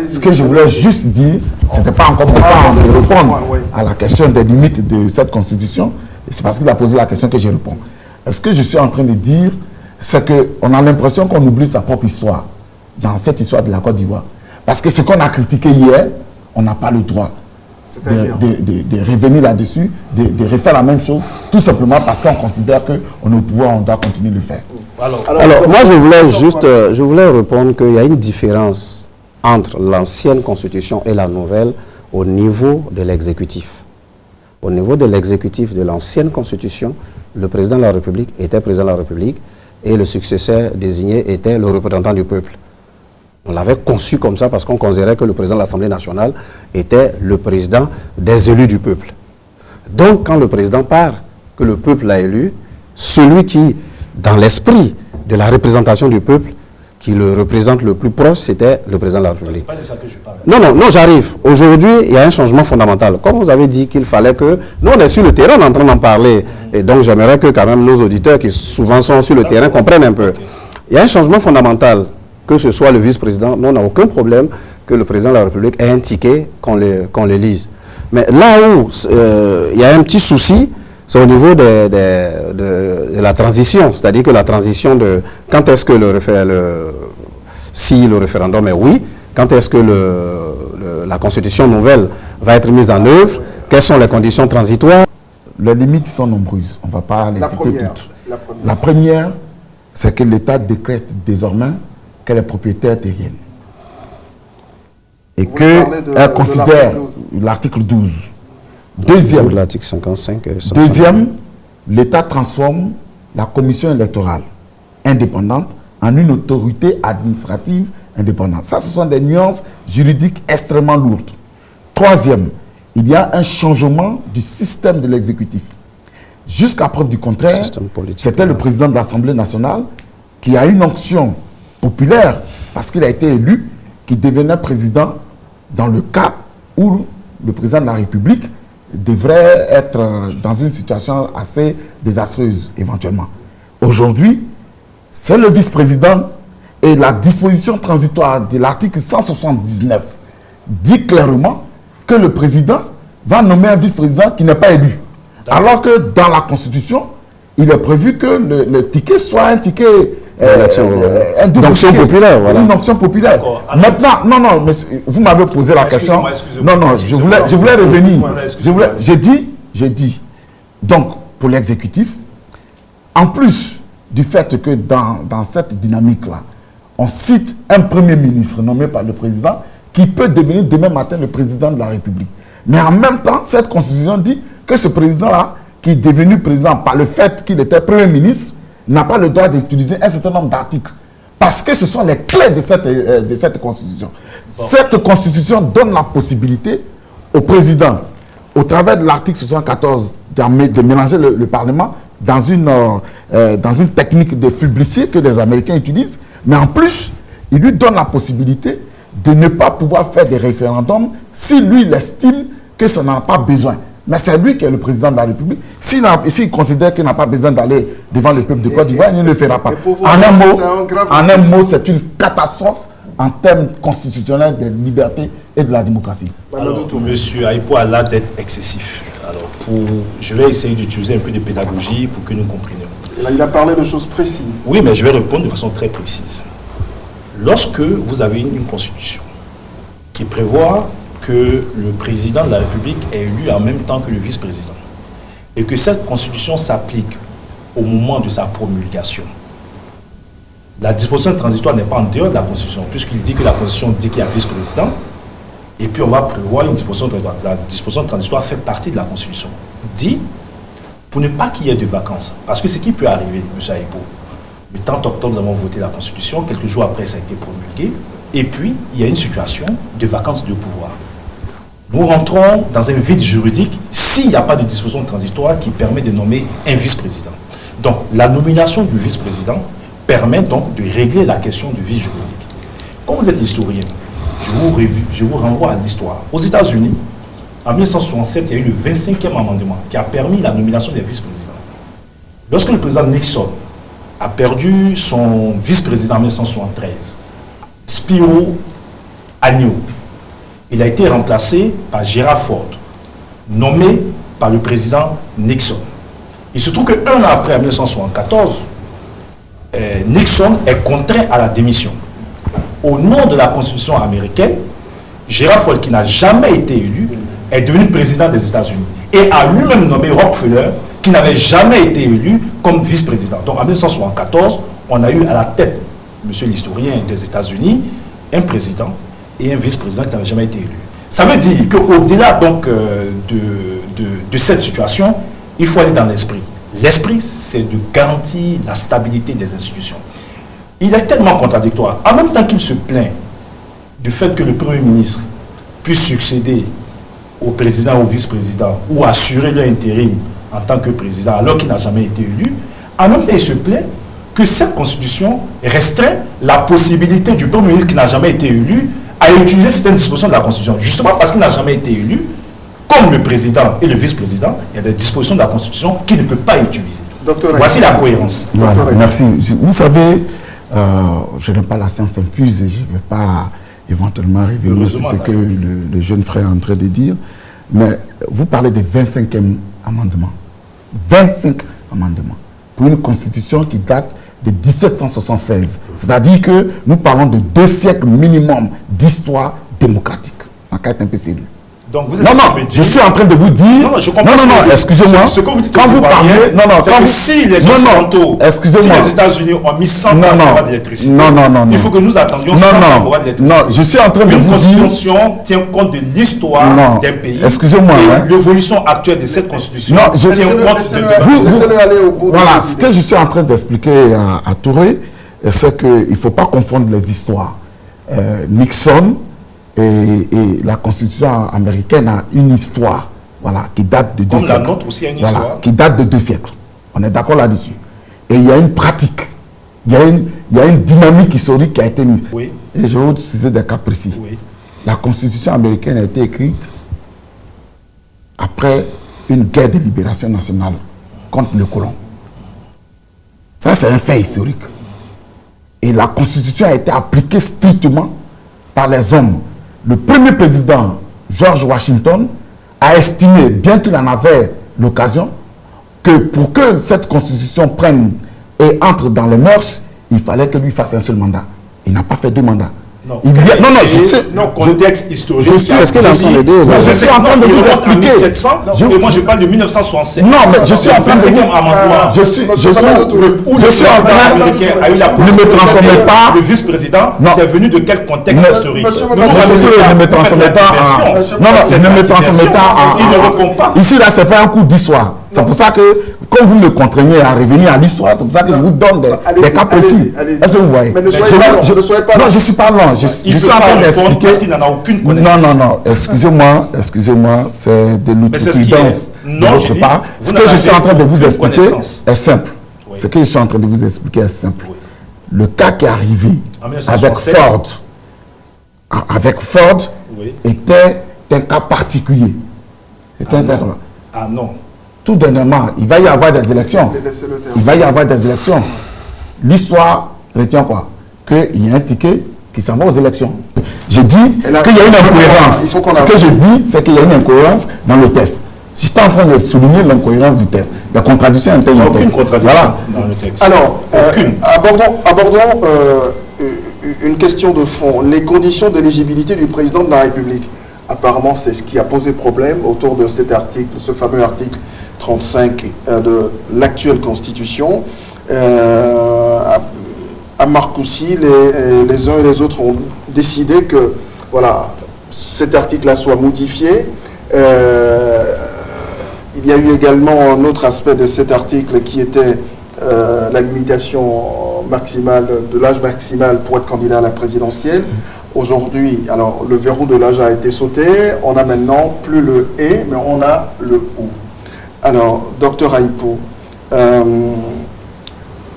Ce que je voulais juste dire, ce n'était pas encore mon temps de répondre à la question des limites de cette constitution. C'est parce qu'il a posé la question que je réponds. Ce que je suis en train de dire, c'est qu'on a l'impression qu'on oublie sa propre histoire dans cette histoire de la Côte d'Ivoire. Parce que ce qu'on a critiqué hier, on n'a pas le droit de revenir là-dessus, de refaire la même chose, tout simplement parce qu'on considère qu'on est au pouvoir, on doit continuer de le faire. Alors moi, je voulais répondre qu'il y a une différence entre l'ancienne constitution et la nouvelle au niveau de l'exécutif. Au niveau de l'exécutif de l'ancienne constitution, le président de la République était président de la République et le successeur désigné était le représentant du peuple. On l'avait conçu comme ça parce qu'on considérait que le président de l'Assemblée nationale était le président des élus du peuple. Donc, quand le président part, que le peuple l'a élu, celui qui, dans l'esprit de la représentation du peuple, qui le représente le plus proche, c'était le président de la République. C'est pas de ça que je parle. Non, j'arrive. Aujourd'hui, il y a un changement fondamental. Comme vous avez dit qu'il fallait que... Nous, on est sur le terrain, on est en train d'en parler. Et donc, j'aimerais que quand même nos auditeurs qui souvent sont sur le terrain comprennent un peu. Il y a un changement fondamental, que ce soit le vice-président. Nous, on n'a aucun problème que le président de la République ait un ticket, qu'on le lise. Mais là où il y a un petit souci, c'est au niveau de la transition. C'est-à-dire que la transition de... Quand est-ce que si le référendum est oui, quand est-ce que la constitution nouvelle va être mise en œuvre, quelles sont les conditions transitoires? Les limites sont nombreuses. On ne va pas les citer toutes. La première, c'est que l'État décrète désormais qu'elle est propriétaire terrienne. Et qu'elle considère l'article 12. Deuxième, l'article 55. Deuxième, l'État transforme la commission électorale indépendante en une autorité administrative indépendante. Ça, ce sont des nuances juridiques extrêmement lourdes. Troisième, il y a un changement du système de l'exécutif. Jusqu'à preuve du contraire, c'était le président de l'Assemblée nationale qui a une onction populaire, parce qu'il a été élu, qui devenait président dans le cas où le président de la République devrait être dans une situation assez désastreuse, éventuellement. Aujourd'hui, c'est le vice-président, et la disposition transitoire de l'article 179 dit clairement que le président va nommer un vice-président qui n'est pas élu. Alors que dans la Constitution, il est prévu que le ticket soit un ticket... une onction populaire, voilà. Une onction populaire. Maintenant, non, mais vous m'avez posé la question. Non, je voulais revenir. J'ai dit. Donc, pour l'exécutif, en plus du fait que dans cette dynamique-là, on cite un premier ministre nommé par le président qui peut devenir demain matin le président de la République. Mais en même temps, cette constitution dit que ce président-là, qui est devenu président par le fait qu'il était premier ministre, n'a pas le droit d'utiliser un certain nombre d'articles. Parce que ce sont les clés de cette constitution. Bon. Cette constitution donne la possibilité au président, au travers de l'article 74, de mélanger le Parlement dans une technique de flibustier que les Américains utilisent. Mais en plus, il lui donne la possibilité de ne pas pouvoir faire des référendums si lui, il estime que ça n'en a pas besoin. Mais c'est lui qui est le président de la République. S'il considère qu'il n'a pas besoin d'aller devant le peuple de Côte d'Ivoire, il ne le fera pas. En un mot, c'est une catastrophe en termes constitutionnels de liberté et de la démocratie. Alors, monsieur Aïpo a l'air d'être excessif. Alors, je vais essayer d'utiliser un peu de pédagogie pour que nous comprenions. Et là, il a parlé de choses précises. Oui, mais je vais répondre de façon très précise. Lorsque vous avez une constitution qui prévoit que le président de la République est élu en même temps que le vice-président et que cette constitution s'applique au moment de sa promulgation, la disposition transitoire n'est pas en dehors de la constitution, puisqu'il dit que la constitution dit qu'il y a un vice-président et puis on va prévoir une disposition transitoire. La disposition transitoire fait partie de la constitution. Dit, pour ne pas qu'il y ait de vacances, parce que ce qui peut arriver, M. Aïpo, le 30 octobre, nous avons voté la constitution, quelques jours après ça a été promulgué, et puis il y a une situation de vacances de pouvoir. Nous rentrons dans un vide juridique s'il n'y a pas de disposition transitoire qui permet de nommer un vice-président. Donc, la nomination du vice-président permet donc de régler la question du vide juridique. Comme vous êtes historien, je vous renvoie à l'histoire. Aux États-Unis, en 1967, il y a eu le 25e amendement qui a permis la nomination des vice-présidents. Lorsque le président Nixon a perdu son vice-président en 1973, Spiro Agnew, il a été remplacé par Gerald Ford, nommé par le président Nixon. Il se trouve qu'un an après, en 1974, Nixon est contraint à la démission. Au nom de la Constitution américaine, Gerald Ford, qui n'a jamais été élu, est devenu président des États-Unis et a lui-même nommé Rockefeller, qui n'avait jamais été élu comme vice-président. Donc en 1974, on a eu à la tête, monsieur l'historien des États-Unis, un président et un vice-président qui n'avait jamais été élu. Ça veut dire qu'au-delà donc de cette situation, il faut aller dans l'esprit. L'esprit, c'est de garantir la stabilité des institutions. Il est tellement contradictoire. En même temps qu'il se plaint du fait que le Premier ministre puisse succéder au président ou au vice-président ou assurer leur intérim en tant que président alors qu'il n'a jamais été élu, en même temps il se plaint que cette constitution restreint la possibilité du Premier ministre qui n'a jamais été élu à utiliser certaines dispositions de la constitution. Justement parce qu'il n'a jamais été élu, comme le président et le vice-président, il y a des dispositions de la constitution qu'il ne peut pas utiliser. Voici la cohérence. Voilà, merci. Vous savez, je n'aime pas la science infuse et je ne vais pas éventuellement révéler ce que le jeune frère est en train de dire. Mais vous parlez des 25e amendements. 25 amendements. Pour une constitution qui date de 1776. C'est-à-dire que nous parlons de 2 siècles minimum d'histoire démocratique. On va être un peu sérieux. Donc vous êtes non, je suis en train de vous dire... Non, je comprends. Non, excusez-moi. Ce que vous dites quand vous parlez... c'est que si les Occidentaux, si les États-Unis ont mis 100 ans pour avoir de l'électricité, il faut que nous attendions 100 ans pour avoir de l'électricité. Non, je suis en train de vous dire... Une constitution tient compte de l'histoire d'un pays. Excusez-moi. Et l'évolution actuelle de cette constitution tient compte de... Voilà, ce que je suis en train d'expliquer à Touré, c'est qu'il ne faut pas confondre les histoires. Nixon... Et la constitution américaine a une histoire, voilà, qui date de 2 siècles. Comme la nôtre aussi a une histoire. Qui date de 2 siècles. On est d'accord là-dessus. Et il y a une pratique, il y a une dynamique historique qui a été mise. Oui. Et je vais vous citer des cas précis. Oui. La constitution américaine a été écrite après une guerre de libération nationale contre le colon. Ça, c'est un fait historique. Et la constitution a été appliquée strictement par les hommes. Le premier président, George Washington, a estimé, bien qu'il en avait l'occasion, que pour que cette constitution prenne et entre dans les mœurs, il fallait que lui fasse un seul mandat. Il n'a pas fait 2 mandats. Non, je sais. Non, contexte historique. Je suis en train de vous expliquer. Et moi, je parle de 1967. Non, mais je suis en train de vous... Je suis en train... Ne me transformez pas... Le vice-président, c'est venu de quel contexte historique? Ne me transformez pas en... Non, ne me transformez pas en... Il ne répond pas. Ici, là, c'est pas un coup d'histoire. C'est pour ça que, comme vous me contraignez à revenir à l'histoire, c'est pour ça que je vous donne des cas précis. Est-ce que vous voyez? Mais ne soyez pas long. Non, je ne suis pas long. Je suis en train d'expliquer. Parce qu'il n'en a aucune connaissance. Non, excusez-moi, c'est de l'outrepidance de votre part. Ce que je suis en train de vous expliquer est simple. Ce que je suis en train de vous expliquer est simple. Le cas qui est arrivé avec Ford était un cas particulier. Ah non. Tout dernièrement, il va y avoir des élections. L'histoire retient quoi? Qu'il y a un ticket qui s'en va aux élections. J'ai dit qu'il y a une incohérence. Ce que je dis, c'est qu'il y a une incohérence dans le test. Si je suis en train de souligner l'incohérence du test, la contradiction interne du test. Aucune contradiction dans le texte. Alors, abordons une question de fond. Les conditions d'éligibilité du président de la République. Apparemment, c'est ce qui a posé problème autour de cet article, ce fameux article 35 de l'actuelle Constitution. À Marcoussis, les uns et les autres ont décidé que voilà, cet article-là soit modifié. Il y a eu également un autre aspect de cet article qui était la limitation maximale de l'âge maximal pour être candidat à la présidentielle. Aujourd'hui, alors le verrou de l'âge a été sauté, on a maintenant plus le « et », mais on a le « ou ». Alors, docteur Aïpou,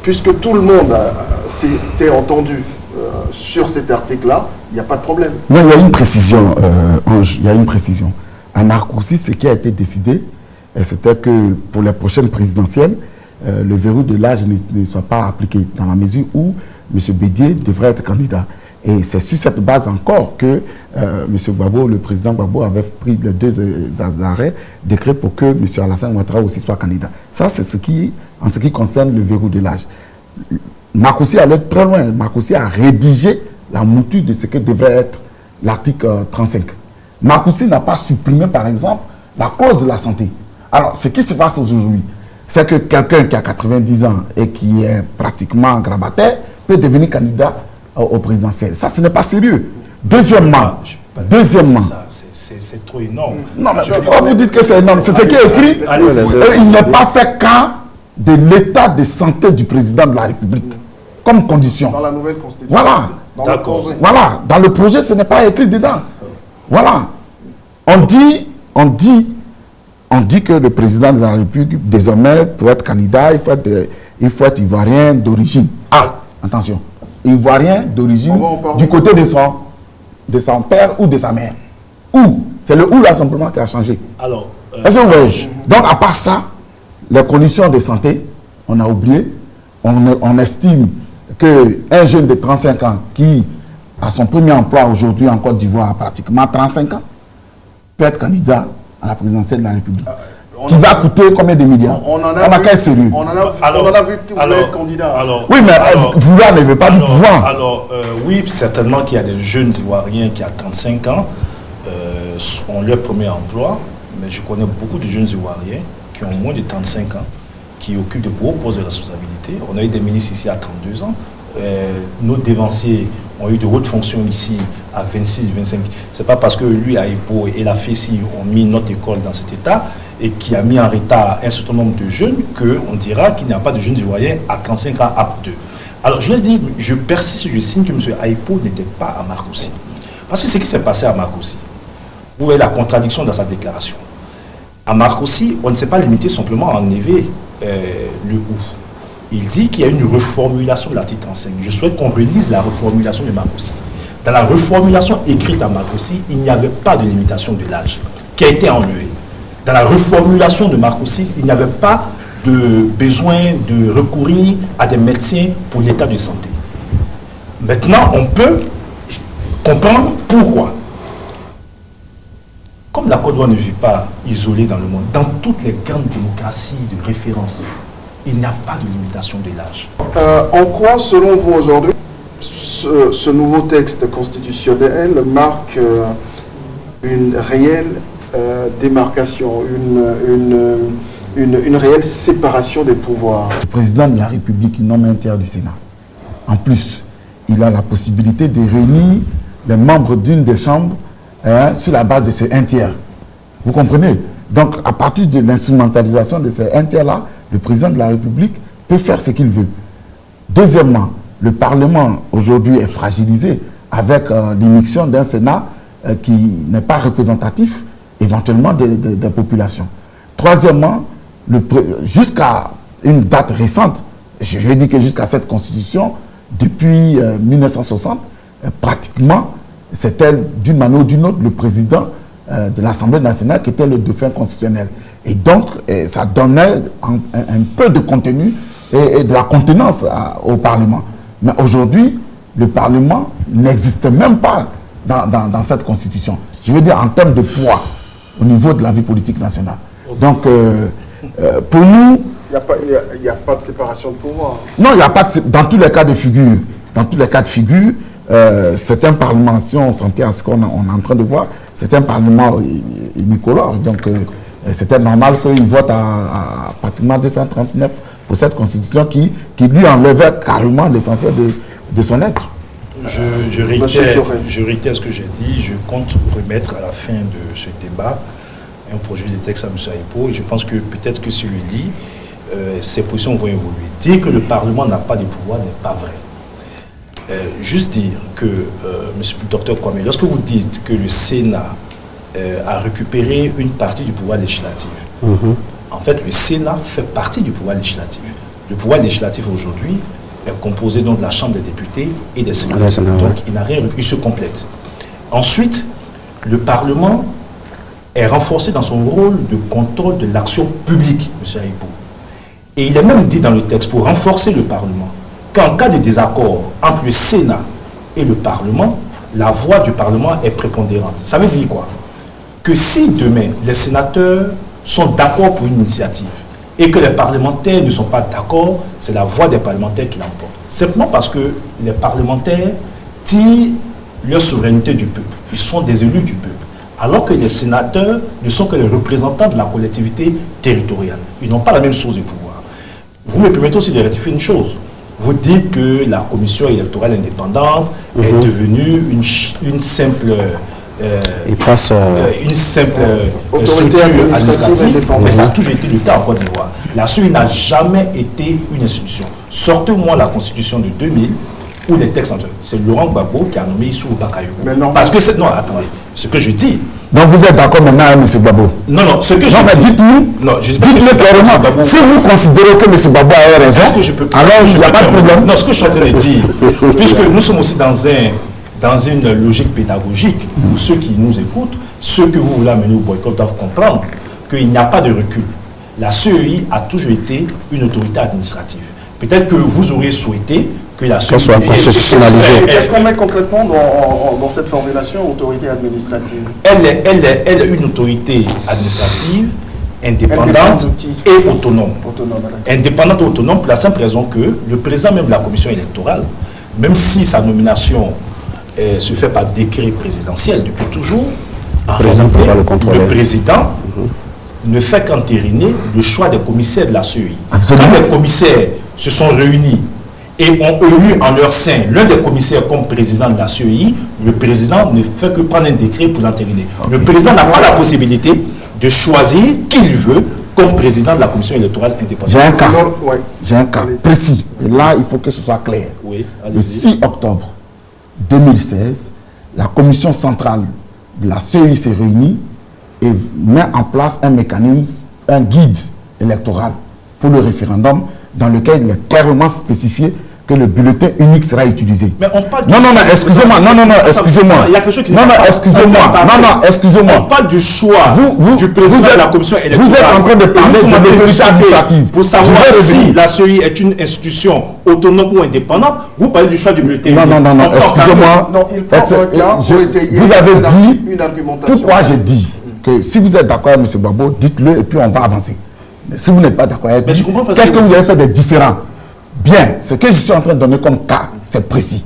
puisque tout le monde s'était entendu sur cet article-là, il n'y a pas de problème. Non, il y a une précision, Ange, il y a une précision. À Marcoussis, ce qui a été décidé, c'était que pour les prochaines présidentielles, le verrou de l'âge ne soit pas appliqué dans la mesure où M. Bédier devrait être candidat. Et c'est sur cette base encore que M. Gbagbo, le président Gbagbo, avait pris les 2 arrêts décrets pour que M. Alassane Ouattara aussi soit candidat. Ça, c'est en ce qui concerne le verrou de l'âge. Marcoussis allait très loin. Marcoussis a rédigé la mouture de ce que devrait être l'article 35. Marcoussis n'a pas supprimé, par exemple, la clause de la santé. Alors, ce qui se passe aujourd'hui, c'est que quelqu'un qui a 90 ans et qui est pratiquement grabataire peut devenir candidat au présidentiel. Ça, ce n'est pas sérieux. Deuxièmement, c'est trop énorme. Non, mais pourquoi vous dites que c'est énorme? C'est ce qui est écrit. Il n'est pas fait cas de l'état de santé du président de la République comme condition. Dans la nouvelle Constitution. Voilà. Dans le projet. Voilà. Dans le projet, ce n'est pas écrit dedans. Voilà. On dit que le président de la République, désormais, pour être candidat, il faut être ivoirien d'origine. Ah, attention, ivoirien d'origine du côté de son père ou de sa mère. Ou, c'est le ou là simplement qui a changé. Alors, est-ce que vous voyez? Donc, à part ça, les conditions de santé, on a oublié. On estime qu'un jeune de 35 ans qui a son premier emploi aujourd'hui en Côte d'Ivoire à pratiquement 35 ans peut être candidat à la présidentielle de la République. Qui va coûter combien de milliards? On a qu'à être sérieux. On en a vu qui voulait être candidat. Oui, mais vouloir ne veut pas du pouvoir. Alors, oui, certainement qu'il y a des jeunes Ivoiriens qui, à 35 ans, ont leur premier emploi. Mais je connais beaucoup de jeunes Ivoiriens qui ont moins de 35 ans, qui occupent de gros postes de responsabilité. On a eu des ministres ici à 32 ans. Nos dévanciers ont eu de hautes fonctions ici à 26, 25. C'est pas parce que lui, à Hippo et la FECI ont mis notre école dans cet état et qui a mis en retard un certain nombre de jeunes qu'on dira qu'il n'y a pas de jeunes Ivoiriens à 35 ans aptes. Alors, je laisse dire, je persiste, je signe que M. Hippo n'était pas à Marcoussis. Parce que ce qui s'est passé à Marcoussis, vous voyez la contradiction dans sa déclaration. À Marcoussis, on ne s'est pas limité simplement à enlever le ou. Il dit qu'il y a une reformulation de l'article 35. Je souhaite qu'on relise la reformulation de Marcoussis. Dans la reformulation écrite à Marcoussis, il n'y avait pas de limitation de l'âge qui a été enlevée. Dans la reformulation de Marcoussis, il n'y avait pas de besoin de recourir à des médecins pour l'état de santé. Maintenant, on peut comprendre pourquoi. Comme la Côte d'Ivoire ne vit pas isolée dans le monde, dans toutes les grandes démocraties de référence, il n'y a pas de limitation de l'âge. En quoi, selon vous aujourd'hui, ce nouveau texte constitutionnel marque une réelle démarcation, une réelle séparation des pouvoirs? Le président de la République nomme un tiers du Sénat. En plus, il a la possibilité de réunir les membres d'une des chambres sur la base de ces un tiers. Vous comprenez? Donc, à partir de l'instrumentalisation de ces un tiers-là, le président de la République peut faire ce qu'il veut. Deuxièmement, le Parlement aujourd'hui est fragilisé avec l'émission d'un Sénat qui n'est pas représentatif éventuellement des populations. Troisièmement, jusqu'à une date récente, je dis que jusqu'à cette constitution, depuis 1960, pratiquement, c'était d'une manière ou d'une autre le président de l'Assemblée nationale qui était le dauphin constitutionnel. Et donc, ça donnait un peu de contenu et de la contenance au Parlement. Mais aujourd'hui, le Parlement n'existe même pas dans cette constitution. Je veux dire en termes de poids au niveau de la vie politique nationale. Donc, pour nous... Il n'y a pas de séparation de pouvoir. Non, il n'y a pas de... Dans tous les cas de figure, c'est un Parlement, si on s'en tient à ce qu'on est en train de voir, c'est un Parlement unicolore. Donc, c'était normal qu'il vote à pratiquement 239 pour cette constitution qui lui enlevait carrément l'essentiel de son être. Je réitère ce que j'ai dit. Je compte remettre à la fin de ce débat un projet de texte à M. Hippo. Et je pense que peut-être que s'il le lit, ses positions vont évoluer. Dire que le Parlement n'a pas de pouvoir n'est pas vrai. Juste dire que, monsieur le docteur Kwame, lorsque vous dites que le Sénat a récupéré une partie du pouvoir législatif, en fait, le Sénat fait partie du pouvoir législatif. Le pouvoir législatif aujourd'hui est composé donc de la Chambre des députés et des sénateurs. Donc, il n'a rien, il se complète. Ensuite, le Parlement est renforcé dans son rôle de contrôle de l'action publique, monsieur Hippo. Et il est même dit dans le texte, pour renforcer le Parlement, qu'en cas de désaccord entre le Sénat et le Parlement, la voix du Parlement est prépondérante. Ça veut dire quoi? Que si demain, les sénateurs sont d'accord pour une initiative et que les parlementaires ne sont pas d'accord, c'est la voix des parlementaires qui l'emporte. Simplement parce que les parlementaires tirent leur souveraineté du peuple. Ils sont des élus du peuple. Alors que les sénateurs ne sont que les représentants de la collectivité territoriale. Ils n'ont pas la même source de pouvoir. Vous me permettez aussi de rectifier une chose. Vous dites que la commission électorale indépendante est devenue une simple... une simple autorité administrative indépendante. Mais ça a toujours été le cas en Côte d'Ivoire. La CEI n'a jamais été une institution. Sortez-moi la constitution de 2000 ou les textes entre eux. C'est Laurent Gbagbo qui a nommé Issou Bakayoko. Parce que non, attendez. Ce que je dis, Donc vous êtes d'accord maintenant avec M. Gbagbo? Non, non, ce que non, mais dites-nous. Non, je dis pas que dites-le clairement. Si vous considérez que M. Gbagbo a raison, alors il n'y a pas de problème. Non, ce que je suis en train de dire, puisque nous sommes aussi dans une logique pédagogique, pour ceux qui nous écoutent, ceux que vous voulez amener au boycott doivent comprendre qu'il n'y a pas de recul. La CEI a toujours été une autorité administrative. Peut-être que vous auriez souhaité que la CEI soit constitutionnalisée. Est-ce qu'on met concrètement dans cette formulation autorité administrative? Elle est une autorité administrative indépendante et autonome. Indépendante et autonome pour la simple raison que le président même de la commission électorale, même si sa nomination se fait par décret présidentiel depuis toujours, le président ne fait qu'entériner le choix des commissaires de la CEI. Absolument. Quand les commissaires se sont réunis et ont élu en leur sein l'un des commissaires comme président de la CEI, le président ne fait que prendre un décret pour l'entériner. Le président n'a pas la possibilité de choisir qui il veut comme président de la commission électorale indépendante. J'ai un cas précis. Et là, il faut que ce soit clair. Oui, le 6 octobre 2016, la commission centrale de la CEI s'est réunie et met en place un mécanisme, un guide électoral pour le référendum dans lequel il est clairement spécifié que le bulletin unique sera utilisé. Mais on parle excusez-moi. Il y a quelque chose qui excusez-moi. On parle du choix du président de la commission électorale. Vous êtes en train de parler de l'autorité administrative. Pour savoir si la CEI est une institution autonome ou indépendante, vous parlez du choix du bulletin. Non, excusez-moi. Vous avez dit, une argumentation. Pourquoi j'ai dit que si vous êtes d'accord avec M. Gbagbo, dites-le et puis on va avancer. Mais si vous n'êtes pas d'accord avec lui, qu'est-ce que vous avez fait de différent? Bien, ce que je suis en train de donner comme cas, c'est précis.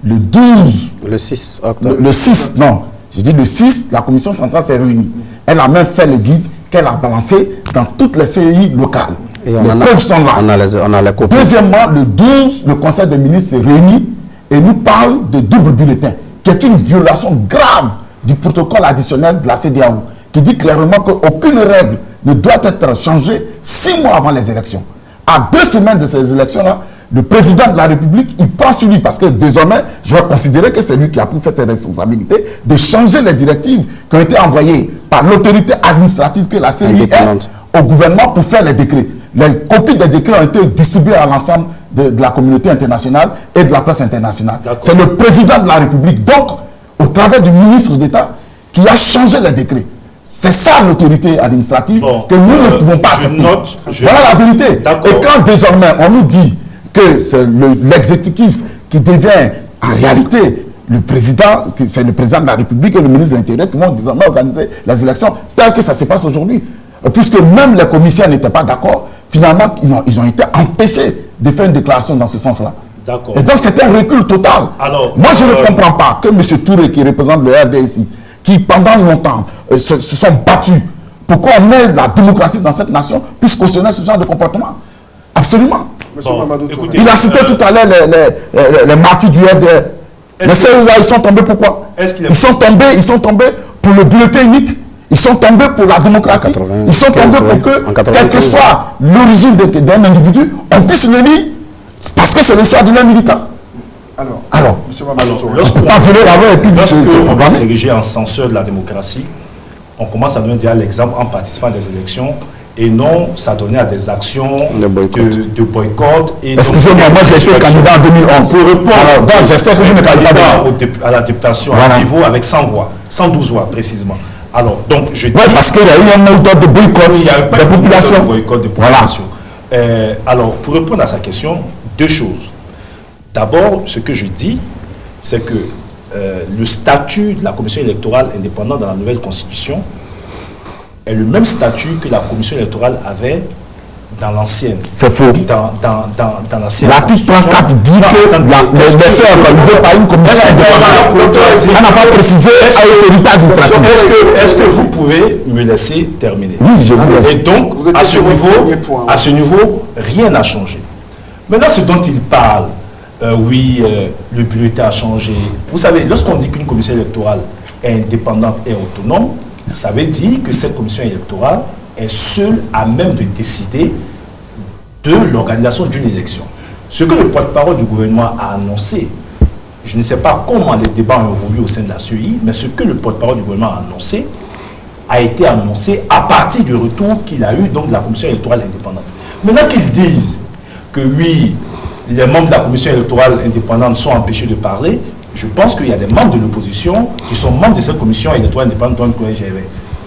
Le 12... Le 6 octobre. Le 6, non. Je dis le 6, la commission centrale s'est réunie. Elle a même fait le guide qu'elle a balancé dans toutes les CEI locales. Et les preuves sont là. On a les copies. Deuxièmement, le 12, le conseil des ministres s'est réuni et nous parle de double bulletin, qui est une violation grave du protocole additionnel de la CEDEAO, qui dit clairement qu'aucune règle ne doit être changée 6 mois avant les élections. À 2 semaines de ces élections-là, le président de la République, il prend sur lui, parce que désormais, je vais considérer que c'est lui qui a pris cette responsabilité de changer les directives qui ont été envoyées par l'autorité administrative que la CEI est au gouvernement pour faire les décrets. Les copies des décrets ont été distribuées à l'ensemble de la communauté internationale et de la presse internationale. C'est le président de la République, donc, au travers du ministre d'État, qui a changé les décrets. C'est ça l'autorité administrative que nous ne pouvons pas accepter. Voilà la vérité. Et quand désormais on nous dit que c'est l'exécutif qui devient en réalité le président, c'est le président de la République et le ministre de l'Intérieur qui vont désormais organiser les élections telles que ça se passe aujourd'hui. Puisque même les commissaires n'étaient pas d'accord, finalement ils ont été empêchés de faire une déclaration dans ce sens-là. Et donc c'est un recul total. Alors, moi je ne comprends pas que M. Touré qui représente le RDSI, qui pendant longtemps se sont battus pour qu'on ait la démocratie dans cette nation, puisse cautionner ce genre de comportement. Absolument. Il a cité tout à l'heure les martyrs du RDR. Mais ceux-là, ils sont tombés pourquoi? Ils sont tombés pour le bulletin unique. Ils sont tombés pour la démocratie. Ils sont tombés pour que, quelle que soit l'origine d'un individu, on puisse le lire parce que c'est le choix de l'un militant. Alors, lorsqu'on va s'ériger en censeur de la démocratie, on commence à donner déjà l'exemple en participant à des élections et non s'adonner à des actions de boycott. Excusez-moi, moi j'ai été candidat en 2011. Pour répondre, j'espère que vous n'êtes pas candidat à la députation à niveau avec 100 voix, 112 voix précisément. Alors, donc je dis... Oui, parce qu'il y a eu un mode de boycott des populations. Boycott des populations. Alors, pour répondre à sa question, 2 choses. D'abord, ce que je dis, c'est que le statut de la commission électorale indépendante dans la nouvelle constitution est le même statut que la commission électorale avait dans l'ancienne. C'est faux. Dans l'ancienne. L'article 34 dit que les élections organisées par une commission indépendante. On n'a pas précisé à l'autorité administrative. Est-ce que vous pouvez me laisser terminer? Oui, je vous laisse. Et donc, à ce niveau, rien n'a changé. Maintenant, ce dont il parle, le bulletin a changé. Vous savez, lorsqu'on dit qu'une commission électorale est indépendante et autonome, ça veut dire que cette commission électorale est seule à même de décider de l'organisation d'une élection. Ce que le porte-parole du gouvernement a annoncé Je ne sais pas comment les débats ont évolué au sein de la CEI, mais ce que le porte-parole du gouvernement a annoncé à partir du retour qu'il a eu donc de la commission électorale indépendante. Maintenant qu'ils disent que oui, les membres de la commission électorale indépendante sont empêchés de parler, je pense qu'il y a des membres de l'opposition qui sont membres de cette commission électorale indépendante dont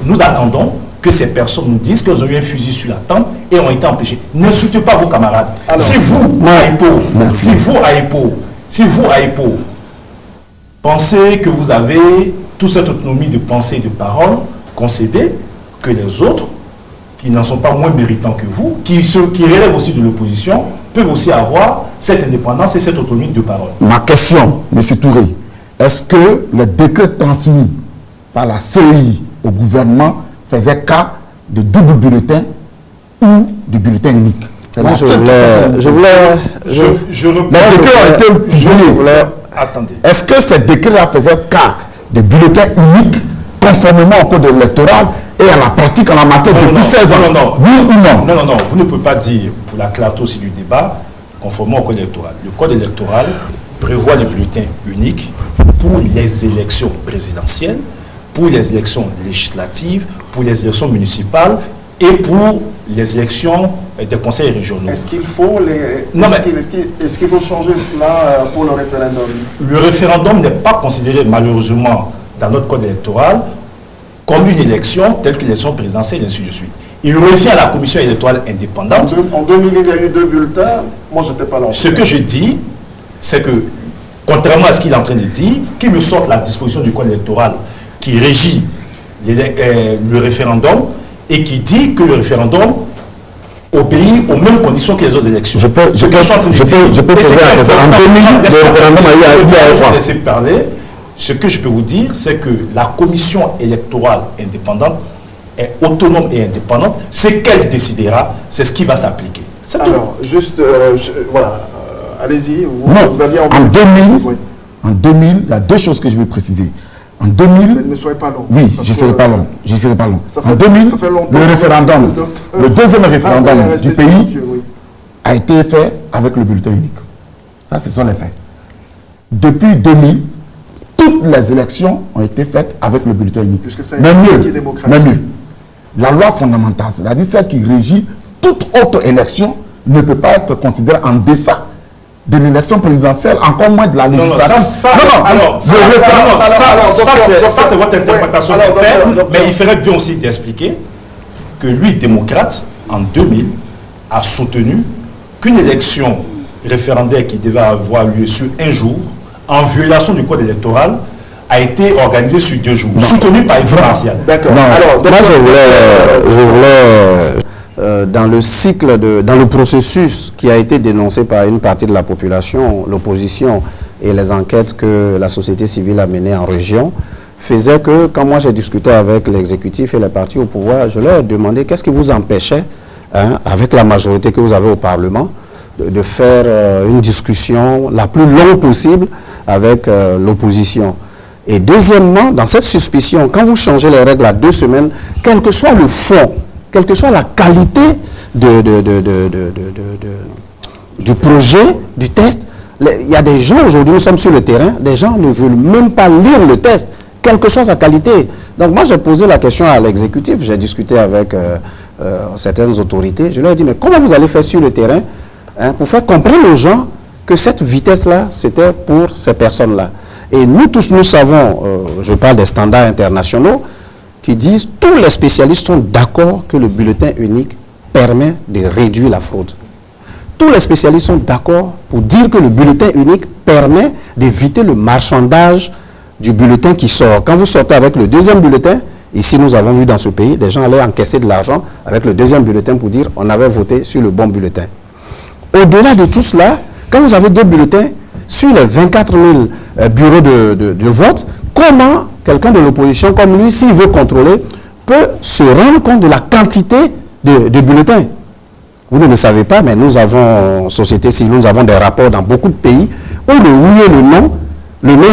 nous attendons que ces personnes nous disent qu'elles ont eu un fusil sur la tempe et ont été empêchées. N'insultez pas vos camarades. Alors, si vous, à EPO, pensez que vous avez toute cette autonomie de pensée et de parole, concédez que les autres, qui n'en sont pas moins méritants que vous, qui relèvent aussi de l'opposition, peuvent aussi avoir cette indépendance et cette autonomie de parole. Ma question, M. Touré, est-ce que les décrets transmis par la CEI au gouvernement faisaient cas de double bulletin ou de bulletin unique? Les décrets ont été publiés. Attendez. Est-ce que ces décrets-là faisaient cas de bulletins uniques conformément au code électoral et à la pratique en la matière depuis 16 ans? Non, vous ne pouvez pas dire, pour la clarté aussi du débat, conformément au code électoral. Le code électoral prévoit les bulletins uniques pour les élections présidentielles, pour les élections législatives, pour les élections municipales et pour les élections des conseils régionaux. Est-ce qu'il faut est-ce qu'il faut changer cela pour le référendum? Le référendum n'est pas considéré malheureusement dans notre code électoral comme une élection telle que l'élection présidentielle et ainsi de suite. Il revient à la commission électorale indépendante. En 2000, il y a eu 2 bulletins. Moi, je n'étais pas là. Ce que je dis, c'est que, contrairement à ce qu'il est en train de dire, qu'il me sorte la disposition du code électoral qui régit le référendum et qui dit que le référendum obéit aux mêmes conditions que les autres élections. Je peux poser la question. En 2000, le référendum a eu parler. Ce que je peux vous dire, c'est que la commission électorale indépendante est autonome et indépendante. Ce qu'elle décidera, c'est ce qui va s'appliquer. Alors, juste, voilà, allez-y. En 2000, il y a 2 choses que je vais préciser. En 2000... Ne soyez pas long. Oui, je ne serai pas long. En 2000, le référendum, le deuxième référendum du pays a été fait avec le bulletin unique. Ça, ce sont les faits. Depuis 2000, toutes les élections ont été faites avec le bulletin unique. Mais mieux, la loi fondamentale, c'est-à-dire celle qui régit toute autre élection, ne peut pas être considérée en deçà de l'élection présidentielle, encore moins de la législative. Ça c'est votre interprétation des faits, mais il ferait bien aussi d'expliquer que lui, démocrate, en 2000, a soutenu qu'une élection référendaire qui devait avoir lieu sur un jour, en violation du code électoral, a été organisée sur 2 jours, soutenu par Yves Martial. D'accord. Alors, moi, je voulais dans le cycle, dans le processus qui a été dénoncé par une partie de la population, l'opposition et les enquêtes que la société civile a menées en région, faisait que quand moi j'ai discuté avec l'exécutif et les partis au pouvoir, je leur ai demandé qu'est-ce qui vous empêchait, avec la majorité que vous avez au Parlement, de faire une discussion la plus longue possible avec l'opposition. Et deuxièmement, dans cette suspicion, quand vous changez les règles à 2 semaines, quel que soit le fond, quelle que soit la qualité du projet, du test, il y a des gens, aujourd'hui nous sommes sur le terrain, des gens ne veulent même pas lire le test, quelle que soit sa qualité. Donc moi j'ai posé la question à l'exécutif, j'ai discuté avec certaines autorités, je leur ai dit mais comment vous allez faire sur le terrain pour faire comprendre aux gens que cette vitesse-là, c'était pour ces personnes-là. Et nous tous, nous savons, je parle des standards internationaux, qui disent, tous les spécialistes sont d'accord que le bulletin unique permet de réduire la fraude. Tous les spécialistes sont d'accord pour dire que le bulletin unique permet d'éviter le marchandage du bulletin qui sort. Quand vous sortez avec le deuxième bulletin, ici nous avons vu dans ce pays, des gens allaient encaisser de l'argent avec le deuxième bulletin pour dire on avait voté sur le bon bulletin. Au-delà de tout cela, quand vous avez 2 bulletins, sur les 24 000 bureaux de vote, comment quelqu'un de l'opposition comme lui, s'il veut contrôler, peut se rendre compte de la quantité de bulletins? Vous ne le savez pas, mais nous avons, société civile, nous avons des rapports dans beaucoup de pays où le oui et le non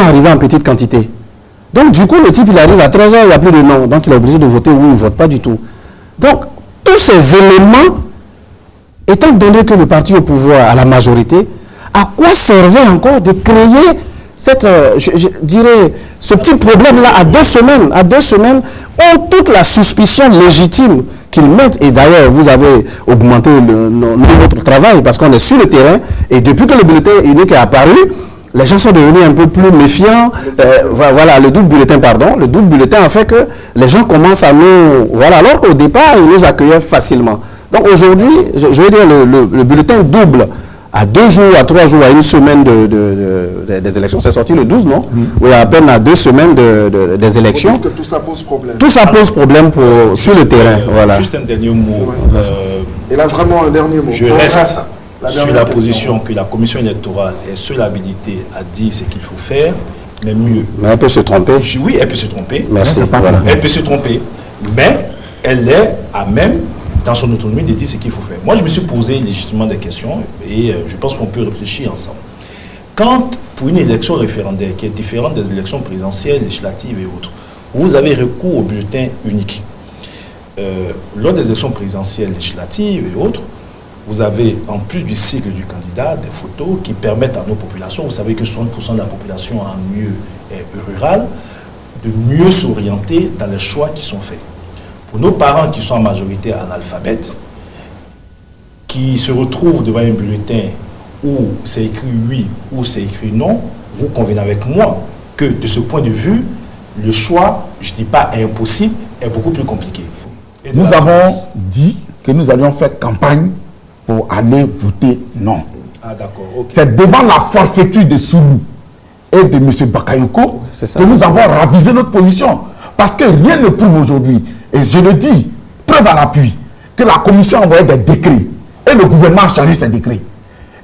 arrive en petite quantité. Donc du coup, le type, il arrive à 13 h, il n'y a plus de non. Donc il est obligé de voter oui, il ne vote pas du tout. Donc tous ces éléments, étant donné que le parti au pouvoir a la majorité, à quoi servait encore de créer je dirais, ce petit problème-là à 2 semaines, ont toute la suspicion légitime qu'ils mettent. Et d'ailleurs, vous avez augmenté notre travail parce qu'on est sur le terrain. Et depuis que le bulletin unique est apparu, les gens sont devenus un peu plus méfiants. Voilà, le double bulletin a fait que les gens commencent à nous... Voilà, alors qu'au départ, ils nous accueillaient facilement. Donc aujourd'hui, je veux dire, le bulletin double à 2 jours, à 3 jours, à 1 semaine des élections. C'est sorti le 12, non? Oui, à peine à 2 semaines des élections. Que tout ça pose problème. Tout ça pose problème sur le terrain. Voilà. Juste un dernier mot. Et là, vraiment un dernier mot. Je reste sur la position que la commission électorale est seule habilitée à dire ce qu'il faut faire, mais mieux. Mais elle peut se tromper. Oui, elle peut se tromper. Merci. Voilà. Elle peut se tromper. Mais elle est à même, dans son autonomie, de dire ce qu'il faut faire. Moi, je me suis posé légitimement des questions et je pense qu'on peut réfléchir ensemble. Quand, pour une élection référendaire qui est différente des élections présidentielles, législatives et autres, vous avez recours au bulletin unique. Lors des élections présidentielles, législatives et autres, vous avez, en plus du cycle du candidat, des photos qui permettent à nos populations, vous savez que 60% de la population en milieu rural, de mieux s'orienter dans les choix qui sont faits. Pour nos parents qui sont en majorité analphabètes, qui se retrouvent devant un bulletin où c'est écrit oui ou c'est écrit non, vous convenez avec moi que de ce point de vue, le choix, je ne dis pas impossible, est beaucoup plus compliqué. Nous avons dit que nous allions faire campagne pour aller voter non. Ah d'accord. Okay. C'est devant la forfaiture de Sourou et de M. Bakayoko que nous avons ravisé notre position. Parce que rien ne prouve aujourd'hui, et je le dis, preuve à l'appui, que la commission a envoyé des décrets et le gouvernement a changé ces décrets.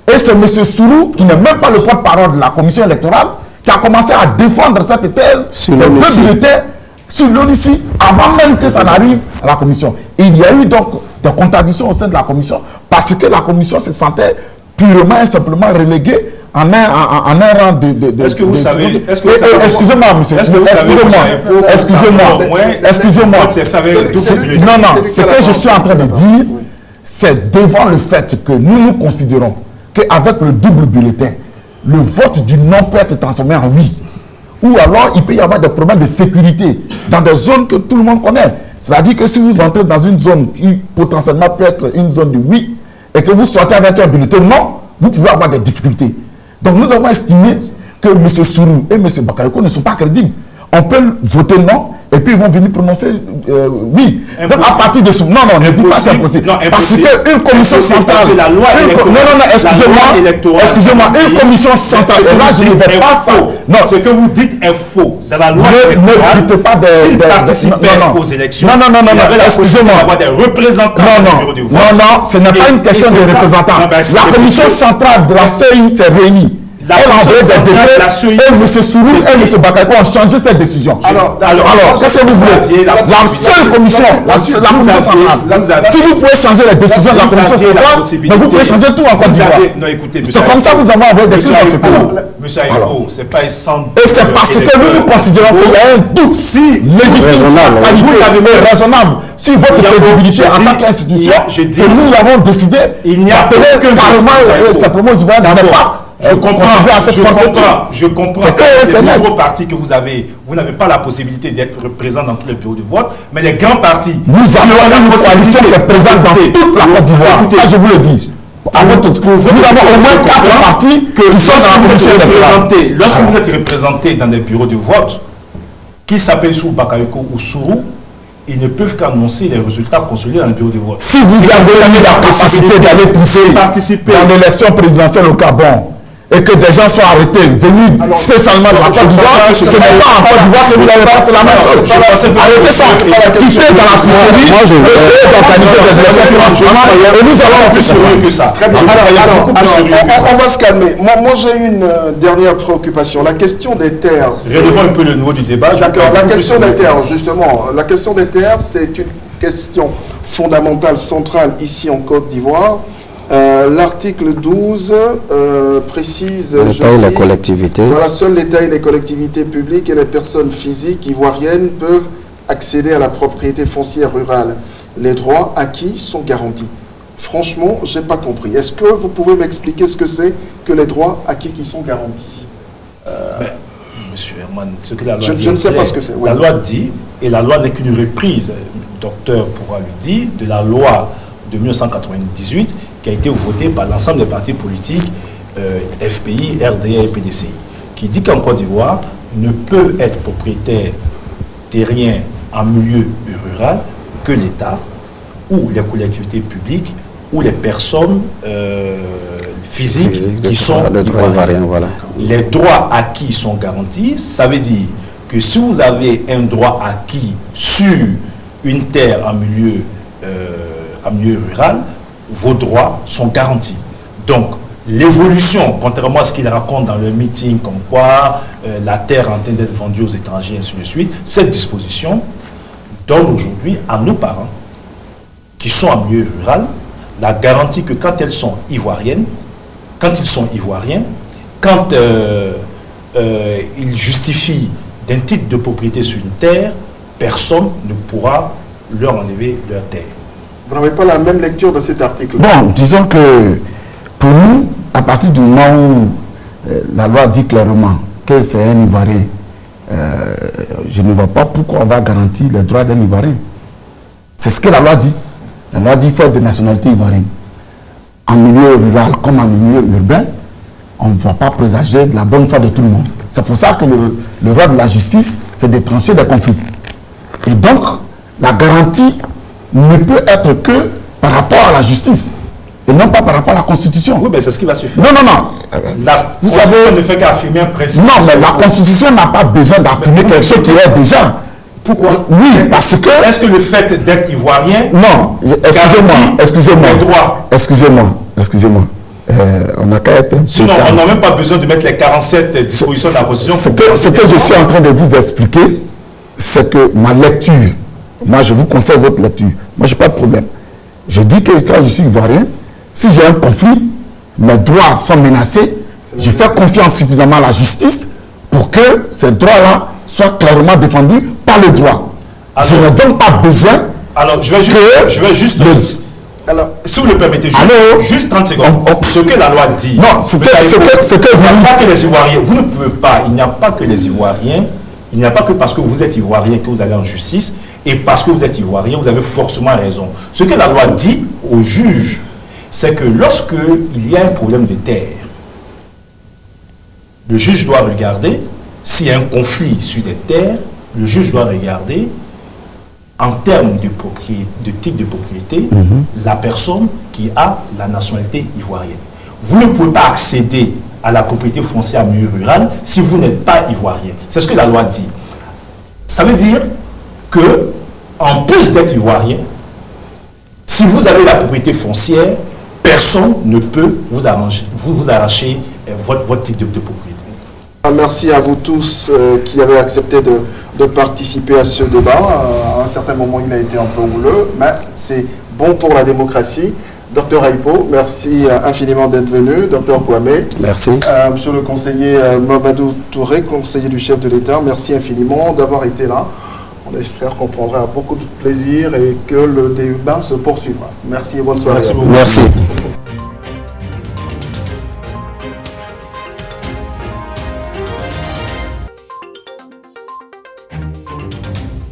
Et c'est M. Sourou, qui n'est même pas le porte-parole de la commission électorale, qui a commencé à défendre cette thèse sur de deux bulletins sur l'ONUCI avant même que ça n'arrive à la commission. Et il y a eu donc des contradictions au sein de la commission parce que la commission se sentait purement et simplement reléguée en un rang de... Est-ce que vous savez... Excusez-moi, monsieur. Excusez-moi. Non, ce que je suis en train de dire, c'est devant le fait que nous considérons qu'avec le double bulletin, le vote du non peut être transformé en oui. Ou alors, il peut y avoir des problèmes de sécurité dans des zones que tout le monde connaît. C'est-à-dire que si vous entrez dans une zone qui potentiellement peut être une zone de oui, et que vous sortez avec un bulletin non, vous pouvez avoir des difficultés. Donc nous avons estimé que M. Sourou et M. Bakayoko ne sont pas crédibles. On peut voter non, et puis ils vont venir prononcer oui. Impossible. Donc à partir de ce... Non, ne dites pas c'est impossible. Non, parce qu'une commission centrale... Excusez-moi, une commission centrale... Et là, je ne vais pas ça. Non, ce que vous dites est faux. Dans la loi ne dites pas de... S'ils participaient aux élections, excusez-moi. Avoir des représentants au bureau de vote. Non, ce n'est pas une question de représentants. La commission centrale de la CEI s'est réunie. Elle a envoyé des décrets et M. Sourou et M. Bakayoko ont changé cette décision. Alors qu'est-ce que vous voulez? La seule commission, la commission centrale. Si vous pouvez changer les décisions de la commission centrale, mais vous pouvez changer tout en Côte d'Ivoire. C'est comme ça que vous avez envoyé des décrets dans ce pays. Monsieur Aïko, c'est pas sans... Et c'est parce que nous considérons qu'il y a un doute légitime, raisonnable sur votre crédibilité en tant qu'institution que nous avons décidé d'appeler carrément simplement aux Ivoiriens de ne pas. Je comprends. C'est que les nouveaux partis que vous avez, vous n'avez pas la possibilité d'être présent dans tous les bureaux de vote, mais les grands partis, nous avons une coalition qui est présente dans toute la Côte d'Ivoire. Ça, je vous le dis. Nous avons au moins 4 partis qui sont dans la commission électorale. Lorsque vous êtes représenté dans des bureaux de vote, qui s'appellent sous Bakayoko ou Sourou, ils ne peuvent qu'annoncer les résultats consolidés dans le bureau de vote. Si vous avez eu la capacité d'aller participer dans l'élection présidentielle au Gabon, et que des gens soient arrêtés, venus spécialement de la Côte d'Ivoire, ce n'est pas en Côte d'Ivoire que vous allez passer la même chose. Arrêtez ça, quittez dans la poussiérie, essayez d'organiser des élections nationales, et nous allons plus sérieux que ça. Très bien. Alors, on va se calmer. Moi j'ai une dernière préoccupation, la question des terres. Relevons un peu le niveau du débat. D'accord, la question des terres, justement. La question des terres, c'est une question fondamentale, centrale, ici en Côte d'Ivoire. L'article 12 précise la collectivité. Voilà, seuls l'État et les collectivités publiques et les personnes physiques ivoiriennes peuvent accéder à la propriété foncière rurale. Les droits acquis sont garantis. Franchement, je n'ai pas compris. Est-ce que vous pouvez m'expliquer ce que c'est que les droits acquis qui sont garantis? monsieur Herman, ce que la loi dit. Je ne sais pas ce que c'est. Oui. La loi dit, et la loi n'est qu'une reprise, le docteur pourra le dire, de la loi de 1998 qui a été votée par l'ensemble des partis politiques, FPI, RDA et PDCI, qui dit qu'en Côte d'Ivoire, ne peut être propriétaire terrien en milieu rural que l'État ou les collectivités publiques ou les personnes physiques qui sont ivoiriennes. Voilà. Les droits acquis sont garantis. Ça veut dire que si vous avez un droit acquis sur une terre en milieu rural, vos droits sont garantis. Donc, l'évolution, contrairement à ce qu'il raconte dans le meeting, comme quoi la terre est en train d'être vendue aux étrangers, et ainsi de suite, cette disposition donne aujourd'hui à nos parents qui sont en milieu rural la garantie que quand elles sont ivoiriennes, quand ils sont ivoiriens, quand ils justifient d'un titre de propriété sur une terre, personne ne pourra leur enlever leur terre. Vous n'avez pas la même lecture de cet article? Bon, disons que pour nous, à partir du moment où la loi dit clairement que c'est un Ivoirien, je ne vois pas pourquoi on va garantir les droits d'un Ivoirien. C'est ce que la loi dit. La loi dit qu'il faut être de nationalité ivoirienne. En milieu rural comme en milieu urbain, on ne va pas présager de la bonne foi de tout le monde. C'est pour ça que le rôle de la justice, c'est de trancher des conflits. Et donc, la garantie ne peut être que par rapport à la justice et non pas par rapport à la Constitution. Oui, mais c'est ce qui va suffire. Non, non, non. Vous savez, ne fait qu'affirmer un principe. Non, mais la Constitution n'a pas besoin d'affirmer quelque chose qui est déjà. Pourquoi? Oui, parce que... Est-ce que le fait d'être ivoirien... Non, excusez-moi. On n'a qu'à être... Sinon, on n'a même pas besoin de mettre les 47 dispositions de la Constitution. Ce que je suis en train de vous expliquer, c'est que ma lecture, moi je vous conseille votre lecture. Moi, je n'ai pas de problème. Je dis que quand je suis ivoirien, si j'ai un conflit, mes droits sont menacés, je fais confiance suffisamment à la justice pour que ces droits-là soient clairement défendus par le droit. Alors, je n'ai donc pas besoin... Alors, je vais juste alors, si vous le permettez, juste 30 secondes. Ce que la loi dit... Non, ce que vous... pas que les Ivoiriens... Vous ne pouvez pas... Il n'y a pas que les Ivoiriens... Il n'y a pas que parce que vous êtes Ivoirien que vous allez en justice, et parce que vous êtes Ivoirien, vous avez forcément raison. Ce que la loi dit au juge, c'est que lorsque il y a un problème de terre, le juge doit regarder, s'il y a un conflit sur des terres, le juge doit regarder, en termes de titre de propriété, la personne qui a la nationalité ivoirienne. Vous ne pouvez pas accéder à la propriété foncière en milieu rural si vous n'êtes pas ivoirien. C'est ce que la loi dit. Ça veut dire que, en plus d'être ivoirien, si vous avez la propriété foncière, personne ne peut vous arracher votre titre de propriété. Merci à vous tous qui avez accepté de participer à ce débat. À un certain moment, il a été un peu houleux, mais c'est bon pour la démocratie. Docteur Aipo, merci infiniment d'être venu. Docteur Kwame. Merci. Monsieur le conseiller Mamadou Touré, conseiller du chef de l'État, merci infiniment d'avoir été là. On espère qu'on prendra beaucoup de plaisir et que le débat se poursuivra. Merci et bonne soirée. Merci beaucoup. Merci.